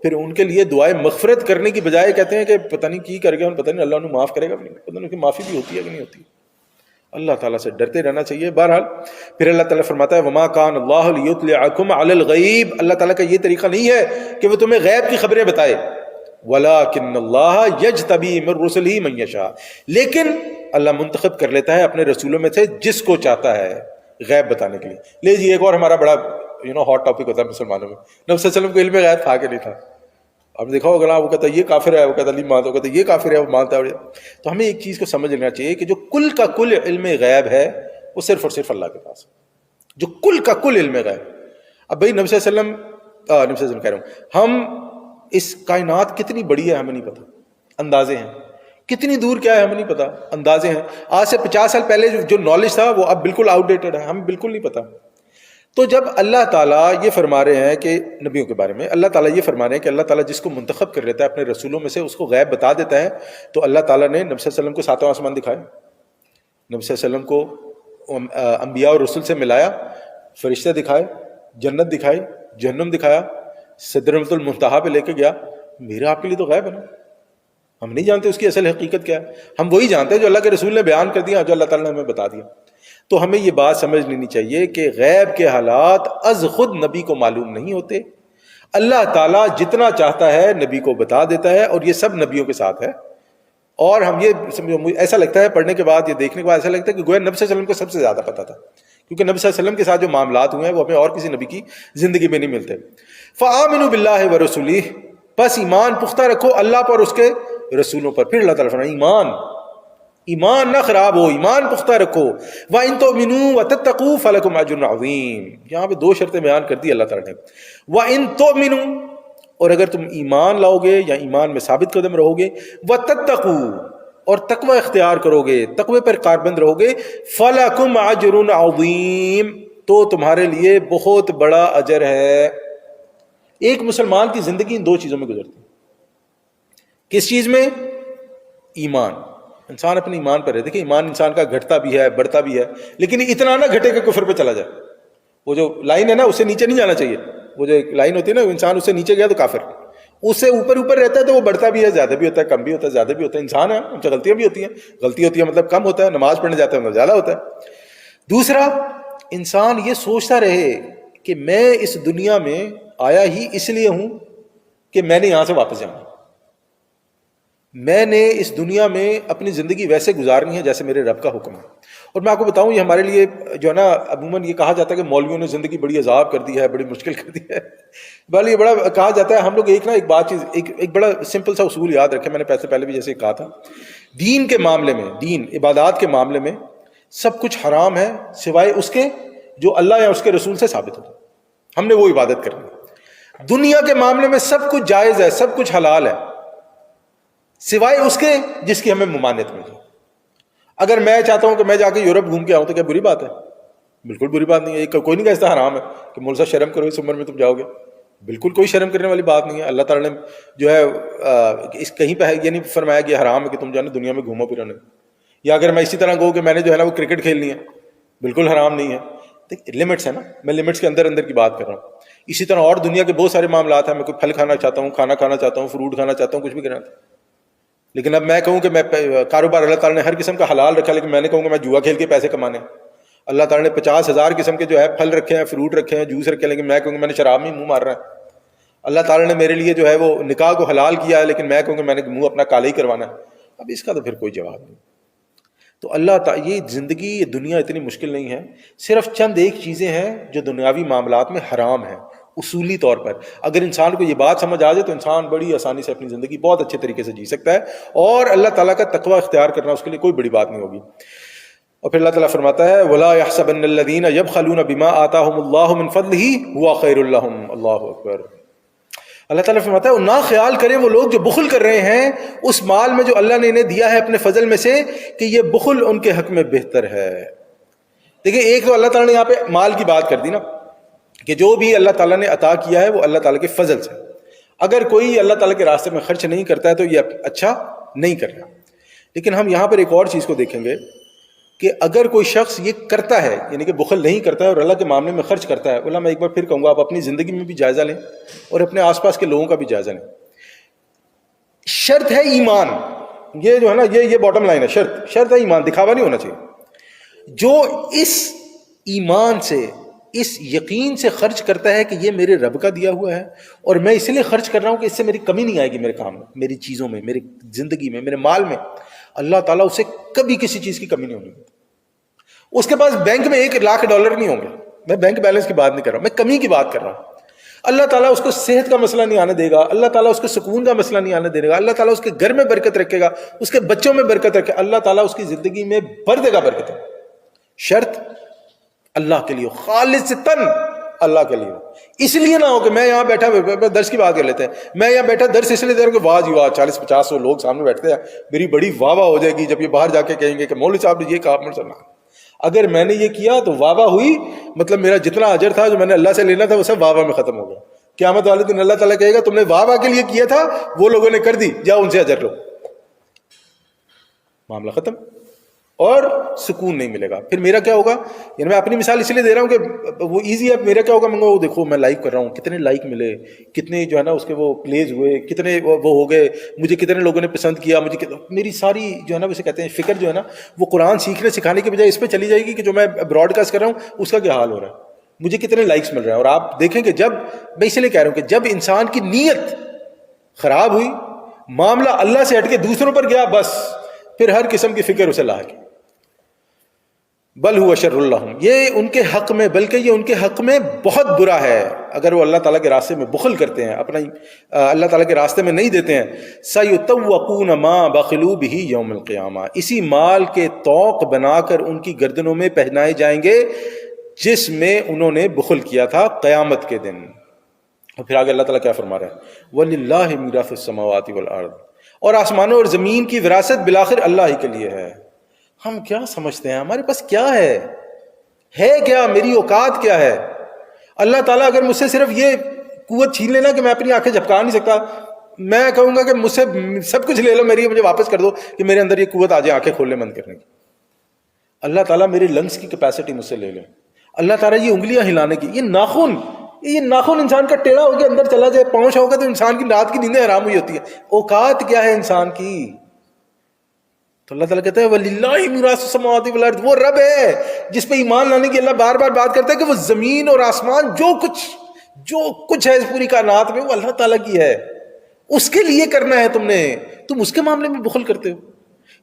پھر ان کے لیے دعائیں مغفرت کرنے کی بجائے کہتے ہیں کہ پتہ نہیں کی کر گیا، پتہ نہیں اللہ انہیں معاف کرے گا، پتہ نہیں ان کی معافی بھی ہوتی ہے کہ نہیں ہوتی۔ اللہ تعالیٰ سے ڈرتے رہنا چاہیے۔ بہرحال پھر اللہ تعالیٰ فرماتا ہے وما کان اللہ لیطلعکم علی الغیب، اللہ تعالیٰ کا یہ طریقہ نہیں ہے کہ وہ تمہیں غیب کی خبریں بتائے، ولکن اللہ یجتبی من رسلہ من یشاء، لیکن اللہ منتخب کر لیتا ہے اپنے رسولوں میں سے جس کو چاہتا ہے غیب بتانے کے لیے۔ لے جی ایک اور ہمارا بڑا ہاٹ ٹاپک ہوتا ہے مسلمانوں میں، نبی صلی اللہ علیہ وسلم کو علم غیب تھا کہ نہیں تھا؟ آپ دیکھا ہوگا وہ کہتا ہے یہ کافر ہے، وہ کہتا ہے نہیں مانتا، وہ کہتا ہے یہ کافر ہے، وہ مانتا ہے۔ تو ہمیں ایک چیز کو سمجھ لینا چاہیے کہ جو کل کا کل علم غیب ہے وہ صرف اور صرف اللہ کے پاس ہے، جو کل کا کل علم غیب۔ اب بھائی نبی صلی اللہ علیہ وسلم کہہ رہا ہوں، ہم اس کائنات کتنی بڑی ہے ہمیں نہیں پتا، اندازے ہیں، کتنی دور کیا ہے ہمیں نہیں پتا، اندازے ہیں۔ آج سے 50 سال پہلے جو نالج تھا وہ اب بالکل آؤٹ ڈیٹڈ ہے، ہمیں بالکل نہیں پتا۔ تو جب اللہ تعالیٰ یہ فرما رہے ہیں کہ نبیوں کے بارے میں اللہ تعالیٰ یہ فرما رہے ہیں کہ اللہ تعالیٰ جس کو منتخب کر لیتا ہے اپنے رسولوں میں سے اس کو غیب بتا دیتا ہے، تو اللہ تعالیٰ نے نبی صلی اللہ علیہ وسلم کو 7واں آسمان دکھایا، نبی صلی اللہ علیہ وسلم کو انبیاء اور رسول سے ملایا، فرشتے دکھائے، جنت دکھائی، جہنم دکھایا، سدرۃ المنتہا پہ لے کے گیا۔ میرا آپ کے لیے تو غیب ہے نا، ہم نہیں جانتے اس کی اصل حقیقت کیا ہے، ہم وہی جانتے ہیں جو اللہ کے رسول نے بیان کر دیا، جو اللہ تعالیٰ نے ہمیں بتا دیا۔ تو ہمیں یہ بات سمجھ لینی چاہیے کہ غیب کے حالات از خود نبی کو معلوم نہیں ہوتے، اللہ تعالیٰ جتنا چاہتا ہے نبی کو بتا دیتا ہے، اور یہ سب نبیوں کے ساتھ ہے۔ اور ہم یہ ایسا لگتا ہے پڑھنے کے بعد، یہ دیکھنے کے بعد ایسا لگتا ہے کہ گویا نبی صلی اللہ علیہ وسلم کو سب سے زیادہ پتا تھا، کیونکہ نبی صلی اللہ علیہ وسلم کے ساتھ جو معاملات ہوئے ہیں وہ ہمیں اور کسی نبی کی زندگی میں نہیں ملتے۔ فآمنوا باللہ ورسولہ، بس ایمان پختہ رکھو اللہ پر اور اس کے رسولوں پر۔ پھر اللہ تعالیٰ فرمایا ایمان نہ خراب ہو، ایمان پختہ رکھو۔ وَإِن تُؤْمِنُوا وَتَتَّقُوا فَلَكُمْ أَجْرٌ عَظِيمٌ، یہاں پہ 2 شرطیں بیان کر دی اللہ تعالیٰ نے۔ وَإِن تُؤْمِنُوا، اور اگر تم ایمان لاؤ گے یا ایمان میں ثابت قدم رہو گے، وَتَتَّقُوا، اور تقوی اختیار کرو گے، تقوی پر کاربند رہو گے، فَلَكُمْ أَجْرٌ عَظِيمٌ، تو تمہارے لیے بہت بڑا اجر ہے۔ ایک مسلمان کی زندگی ان 2 چیزوں میں گزرتی ہے۔ کس چیز میں؟ ایمان، انسان اپنے ایمان پر ہے۔ دیکھیں ایمان انسان کا گھٹتا بھی ہے، بڑھتا بھی ہے، لیکن اتنا نہ گھٹے کہ کفر پہ چلا جائے۔ وہ جو لائن ہے نا اس سے نیچے نہیں جانا چاہیے، وہ جو ایک لائن ہوتی ہے نا، انسان اس سے نیچے گیا تو کافر، اس سے اوپر اوپر رہتا ہے تو وہ بڑھتا بھی ہے، زیادہ بھی ہوتا ہے، کم بھی ہوتا ہے، زیادہ بھی ہوتا ہے، انسان ہے، ان سے غلطیاں بھی ہوتی ہیں، غلطی ہوتی ہے مطلب کم ہوتا ہے، نماز پڑھنے جاتا ہے مطلب زیادہ ہوتا ہے۔ دوسرا، انسان یہ سوچتا رہے کہ میں اس دنیا میں آیا ہی اس لیے ہوں کہ میں نے یہاں سے واپس جانا، میں نے اس دنیا میں اپنی زندگی ویسے گزارنی ہے جیسے میرے رب کا حکم ہے۔ اور میں آپ کو بتاؤں، یہ ہمارے لیے جو ہے نا عموماً یہ کہا جاتا ہے کہ مولویوں نے زندگی بڑی عذاب کر دی ہے، بڑی مشکل کر دی ہے، بل یہ بڑا کہا جاتا ہے، ہم لوگ ایک بات چیز ایک بڑا سمپل سا اصول یاد رکھیں، میں نے پہلے بھی جیسے کہا تھا، دین کے معاملے میں، دین عبادات کے معاملے میں سب کچھ حرام ہے سوائے اس کے جو اللہ یا اس کے رسول سے ثابت ہوتا ہے، ہم نے وہ عبادت کرنی ہے۔ دنیا کے معاملے میں سب کچھ جائز ہے، سب کچھ حلال ہے سوائے اس کے جس کی ہمیں ممانعت ملی۔ اگر میں چاہتا ہوں کہ میں جا کے یورپ گھوم کے آؤں تو کیا بری بات ہے؟ بالکل بری بات نہیں ہے، کوئی نہیں کہتا حرام ہے کہ مول صاحب شرم کرو اس عمر میں تم جاؤ گے، بالکل کوئی شرم کرنے والی بات نہیں ہے۔ اللہ تعالیٰ نے جو ہے اس کہیں پہ یہ نہیں فرمایا کہ حرام ہے کہ تم جو ہے نا دنیا میں گھومو پھرو نہیں، یا اگر میں اسی طرح کہوں کہ میں نے جو ہے نا وہ کرکٹ کھیلنی ہے، بالکل حرام نہیں ہے، لمٹس ہے نا، میں لمٹس کے اندر کی بات کر رہا ہوں۔ اسی طرح اور دنیا کے بہت سارے معاملات ہیں، میں کوئی پھل کھانا چاہتا ہوں، کھانا کھانا چاہتا ہوں، فروٹ کھانا چاہتا ہوں، کچھ بھی کرنا چاہتا ہوں، لیکن اب میں کہوں کہ میں کاروبار اللہ تعالیٰ نے ہر قسم کا حلال رکھا، لیکن میں نے کہوں کہ میں جوا کھیل کے پیسے کمانے، اللہ تعالیٰ نے 50,000 قسم کے جو ہے پھل رکھے ہیں، فروٹ رکھے ہیں، جوس رکھے ہیں، لیکن میں کہوں کہ میں نے شراب میں منہ مار رہا ہے۔ اللہ تعالیٰ نے میرے لیے جو ہے وہ نکاح کو حلال کیا ہے، لیکن میں کہوں کہ میں نے منہ اپنا کالا ہی کروانا ہے، اب اس کا تو پھر کوئی جواب نہیں۔ تو اللہ تعالیٰ، یہ زندگی، یہ دنیا اتنی مشکل نہیں ہے، صرف چند ایک چیزیں ہیں جو دنیاوی معاملات میں حرام ہیں اصولی طور پر۔ اگر انسان کو یہ بات سمجھ آ جائے تو انسان بڑی آسانی سے اپنی زندگی بہت اچھے طریقے سے جی سکتا ہے، اور اللہ تعالیٰ کا تقوی اختیار کرنا اس کے لیے کوئی بڑی بات نہیں ہوگی۔ اور پھر اللہ تعالیٰ فرماتا ہے وَلَا يَحْسَبَنَّ الَّذِينَ يَبْخَلُونَ بِمَا آتَاهُمُ اللَّهُ مِنْ فَضْلِهِ هُوَ خَيْرٌ لَهُمْ۔ اللہ اکبر۔ اللہ تعالیٰ فرماتا ہے نہ خیال کریں وہ لوگ جو بخل کر رہے ہیں اس مال میں جو اللہ نے انہیں دیا ہے اپنے فضل میں سے، کہ یہ بخل ان کے حق میں بہتر ہے۔ دیکھیں، ایک تو اللہ تعالیٰ نے یہاں پہ مال کی بات کر دی نا، کہ جو بھی اللہ تعالیٰ نے عطا کیا ہے وہ اللہ تعالیٰ کے فضل سے، اگر کوئی اللہ تعالیٰ کے راستے میں خرچ نہیں کرتا ہے تو یہ اچھا نہیں کر رہا۔ لیکن ہم یہاں پر ایک اور چیز کو دیکھیں گے کہ اگر کوئی شخص یہ کرتا ہے، یعنی کہ بخل نہیں کرتا ہے اور اللہ کے معاملے میں خرچ کرتا ہے، اللہ میں ایک بار پھر کہوں گا آپ اپنی زندگی میں بھی جائزہ لیں اور اپنے آس پاس کے لوگوں کا بھی جائزہ لیں۔ شرط ہے ایمان، یہ جو ہے نا یہ باٹم لائن ہے، شرط ہے ایمان، دکھاوا نہیں ہونا چاہیے۔ جو اس ایمان سے، اس یقین سے خرچ کرتا ہے کہ یہ میرے رب کا دیا ہوا ہے اور میں اس لیے خرچ کر رہا ہوں کہ اس سے میری کمی نہیں آئے گی، میرے کام میں، میری چیزوں میں، میری زندگی میں، میرے مال میں، اللہ تعالیٰ اسے کبھی کسی چیز کی کمی نہیں ہونے دیتا۔ اس کے پاس بینک میں $1,00,000 نہیں ہوں گے، میں بینک بیلنس کی بات نہیں کر رہا ہوں، میں کمی کی بات کر رہا ہوں۔ اللہ تعالیٰ اس کو صحت کا مسئلہ نہیں آنے دے گا، اللہ تعالیٰ اس کو سکون کا مسئلہ نہیں آنے دے گا، اللہ تعالیٰ اس کے گھر میں برکت رکھے گا، اس کے بچوں میں برکت رکھے گا، اللہ تعالیٰ اس کی زندگی میں بھر دے گا برکت۔ شرط اللہ کے لیے، خالصتاً اللہ کے لیے، اس لیے نہ ہو کہ میں یہاں بیٹھا، درس کی بات کر لیتے ہیں، میں یہاں بیٹھا درس اس لیے دے رہا ہوں کہ واہ جی واہ 40-50 لوگ سامنے بیٹھتے ہیں، میری بڑی واہ واہ ہو جائے گی جب یہ باہر جا کے کہیں گے کہ مولوی صاحب نے یہ کہا۔ اگر میں نے یہ کیا تو واہ واہ ہوئی، مطلب میرا جتنا اجر تھا جو میں نے اللہ سے لینا تھا وہ سب واہ واہ میں ختم ہو گیا۔ قیامت والے دن اللہ تعالیٰ کہے گا تم نے واہ واہ کے لیے کیا تھا، وہ لوگوں نے کر دی، جاؤ ان سے اجر لو، معاملہ ختم، اور سکون نہیں ملے گا۔ پھر میرا کیا ہوگا؟ یعنی میں اپنی مثال اس لیے دے رہا ہوں کہ وہ ایزی ہے۔ میرا کیا ہوگا؟ میں وہ دیکھو میں لائک کر رہا ہوں، کتنے لائک ملے، کتنے جو ہے نا اس کے وہ پلیز ہوئے، کتنے وہ ہو گئے، مجھے کتنے لوگوں نے پسند کیا، مجھے میری ساری جو ہے نا اسے کہتے ہیں فکر جو ہے نا وہ قرآن سیکھنے سکھانے کے بجائے اس پہ چلی جائے گی کہ جو میں براڈ کاسٹ کر رہا ہوں اس کا کیا حال ہو رہا ہے، مجھے کتنے لائکس مل رہے ہیں۔ اور آپ دیکھیں کہ جب میں اس لیے کہہ رہا ہوں کہ جب انسان کی نیت خراب ہوئی، معاملہ اللہ سے ہٹ کے دوسروں پر گیا، بس پھر ہر قسم کی فکر اسے لاحق ہے۔ بل هو شر لهم، یہ ان کے حق میں، بلکہ یہ ان کے حق میں بہت برا ہے اگر وہ اللہ تعالیٰ کے راستے میں بخل کرتے ہیں، اپنا اللہ تعالیٰ کے راستے میں نہیں دیتے ہیں۔ سَيُطَوَّقُونَ مَا بَخِلُوا بِهِ يَوْمَ الْقِيَامَةِ، اسی مال کے طوق بنا کر ان کی گردنوں میں پہنائے جائیں گے جس میں انہوں نے بخل کیا تھا قیامت کے دن۔ اور پھر آگے اللہ تعالیٰ کیا فرما رہا ہے؟ وَلِلَّهِ مِيرَاثُ السَّمَاوَاتِ وَالْأَرْضِ، اور آسمانوں اور زمین کی وراثت بالآخر اللہ ہی کے لیے ہے۔ ہم کیا سمجھتے ہیں ہمارے پاس کیا ہے کیا، میری اوقات کیا ہے؟ اللہ تعالیٰ اگر مجھ سے صرف یہ قوت چھین لینا کہ میں اپنی آنکھیں جھپکا نہیں سکتا، میں کہوں گا کہ مجھ سے سب کچھ لے لو، مجھے واپس کر دو کہ میرے اندر یہ قوت آ جائے آنکھیں کھولنے بند کرنے کی۔ اللہ تعالیٰ میری لنگس کی کیپیسٹی مجھ سے لے لے، اللہ تعالیٰ یہ انگلیاں ہلانے کی، یہ ناخن، یہ ناخن انسان کا ٹیڑھا ہو کے اندر چلا جائے، پاؤں ہوگا تو انسان کی رات کی نیندیں حرام ہوئی ہوتی ہے۔ اوقات کیا ہے انسان کی؟ تو اللہ تعالیٰ کہتا ہے وَلِلَّهِ مِيرَاثُ السَّمَاوَاتِ وَالْأَرْضِ، وہ رب ہے جس پہ ایمان لانے کی اللہ بار بار بات کرتا ہے کہ وہ زمین اور آسمان جو کچھ ہے اس پوری کائنات میں وہ اللہ تعالیٰ کی ہے، اس کے لیے کرنا ہے تم نے، تم اس کے معاملے میں بخل کرتے ہو۔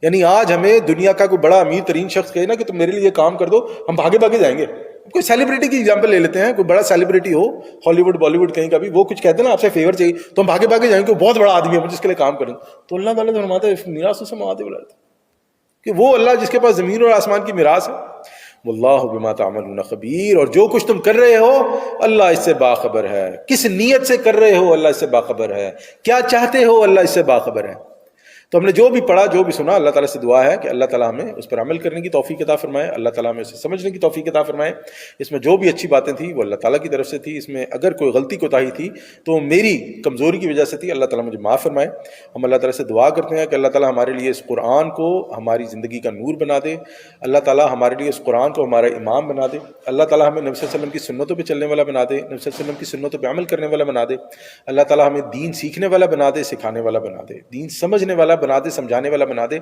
یعنی آج ہمیں دنیا کا کوئی بڑا امیر ترین شخص کہے نا کہ تم میرے لیے کام کر دو، ہم بھاگے بھاگے جائیں گے۔ کوئی سیلیبریٹی کی ایگزامپل لے لیتے ہیں، کوئی بڑا سیلیبریٹی ہو ہالی ووڈ بالی ووڈ کہیں کا بھی، وہ کچھ کہتے ہیں نا آپ سے فیور چاہیے تو ہم بھاگے بھاگے جائیں گے، وہ بہت بڑا آدمی ہے مجھے اس کے لیے کام کریں۔ تو اللہ تعالیٰ تو فرماتا ہے میراث السماوات والارض، کہ وہ اللہ جس کے پاس زمین اور آسمان کی میراث ہے۔ واللہ بما تعملون خبیر، اور جو کچھ تم کر رہے ہو اللہ اس سے باخبر ہے، کس نیت سے کر رہے ہو اللہ اس سے باخبر ہے، کیا چاہتے ہو اللہ اس سے باخبر ہے۔ تو ہم نے جو بھی پڑھا جو بھی سنا، اللہ تعالیٰ سے دعا ہے کہ اللہ تعالیٰ ہمیں اس پر عمل کرنے کی توفیق عطا فرمائے، اللہ تعالیٰ ہمیں اسے سمجھنے کی توفیق عطا فرمائے۔ اس میں جو بھی اچھی باتیں تھیں وہ اللہ تعالیٰ کی طرف سے تھی، اس میں اگر کوئی غلطی کوتاہی تھی تو میری کمزوری کی وجہ سے تھی، اللہ تعالیٰ مجھے معاف فرمائے۔ ہم اللہ تعالیٰ سے دعا کرتے ہیں کہ اللہ تعالیٰ ہمارے لیے اس قرآن کو ہماری زندگی کا نور بنا دے، اللہ تعالیٰ ہمارے لیے اس قرآن کو ہمارا امام بنا دے، اللہ تعالیٰ ہمیں نبی صلی اللہ علیہ وسلم کی سنتوں پہ چلنے والا بنا دے، نبی صلی اللہ علیہ وسلم کی سنتوں پہ عمل کرنے والا بنا دے، اللہ تعالیٰ ہمیں دین سیکھنے والا بنا دے، سکھانے والا بنا دے، دین سمجھنے والا بنا دے، سمجھانے والا بنا دے۔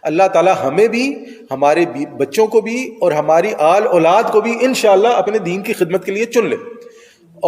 اللہ تعالیٰ ہمیں بھی، ہمارے بچوں کو بھی اور ہماری آل اولاد کو بھی انشاءاللہ اپنے دین کی خدمت کے لیے چن لے۔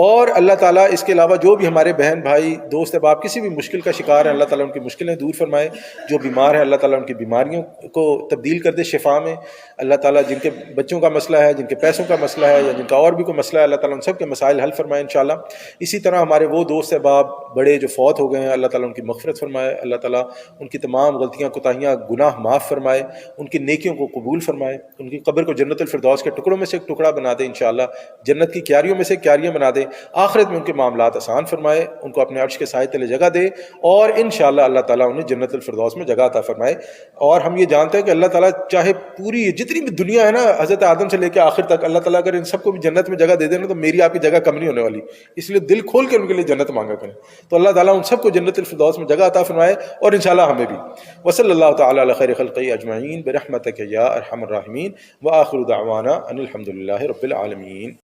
اور اللہ تعالیٰ اس کے علاوہ جو بھی ہمارے بہن بھائی دوست احباب کسی بھی مشکل کا شکار ہیں، اللہ تعالیٰ ان کی مشکلیں دور فرمائے، جو بیمار ہیں اللہ تعالیٰ ان کی بیماریوں کو تبدیل کر دے شفا میں، اللہ تعالیٰ جن کے بچوں کا مسئلہ ہے، جن کے پیسوں کا مسئلہ ہے یا جن کا اور بھی کوئی مسئلہ ہے، اللہ تعالیٰ ان سب کے مسائل حل فرمائے انشاءاللہ۔ اسی طرح ہمارے وہ دوست احباب بڑے جو فوت ہو گئے ہیں، اللہ تعالیٰ ان کی مغفرت فرمائے، اللہ تعالیٰ ان کی تمام غلطیاں کوتاہیاں گناہ معاف فرمائے، ان کی نیکیوں کو قبول فرمائے، ان کی قبر کو جنت الفردوس کے ٹکڑوں میں سے ایک ٹکڑا بنا دے انشاءاللہ، جنت کی کیاریوں میں سے کیاریاں بنا دے، آخرت میں ان کے معاملات آسان فرمائے، ان کو اپنے عرش کے سائے تلے جگہ دے، اور انشاءاللہ اللہ تعالیٰ انہیں جنت الفردوس میں جگہ عطا فرمائے۔ اور ہم یہ جانتے ہیں کہ اللہ تعالیٰ چاہے پوری جتنی بھی دنیا ہے نا، حضرت آدم سے لے کے آخر تک، اللہ تعالیٰ اگر ان سب کو بھی جنت میں جگہ دے دینا تو میری آپ کی جگہ کم نہیں ہونے والی، اس لیے دل کھول کے ان کے لیے جنت مانگا کریں۔ تو اللہ تعالیٰ ان سب کو جنت الفردوس میں جگہ عطا فرمائے، اور انشاءاللہ ہمیں بھی۔ وصلی اللہ تعالیٰ علی خیر خلقہ اجمعین برحمتک یا ارحم الراحمین، وآخر دعوانا ان الحمد للہ رب العالمین۔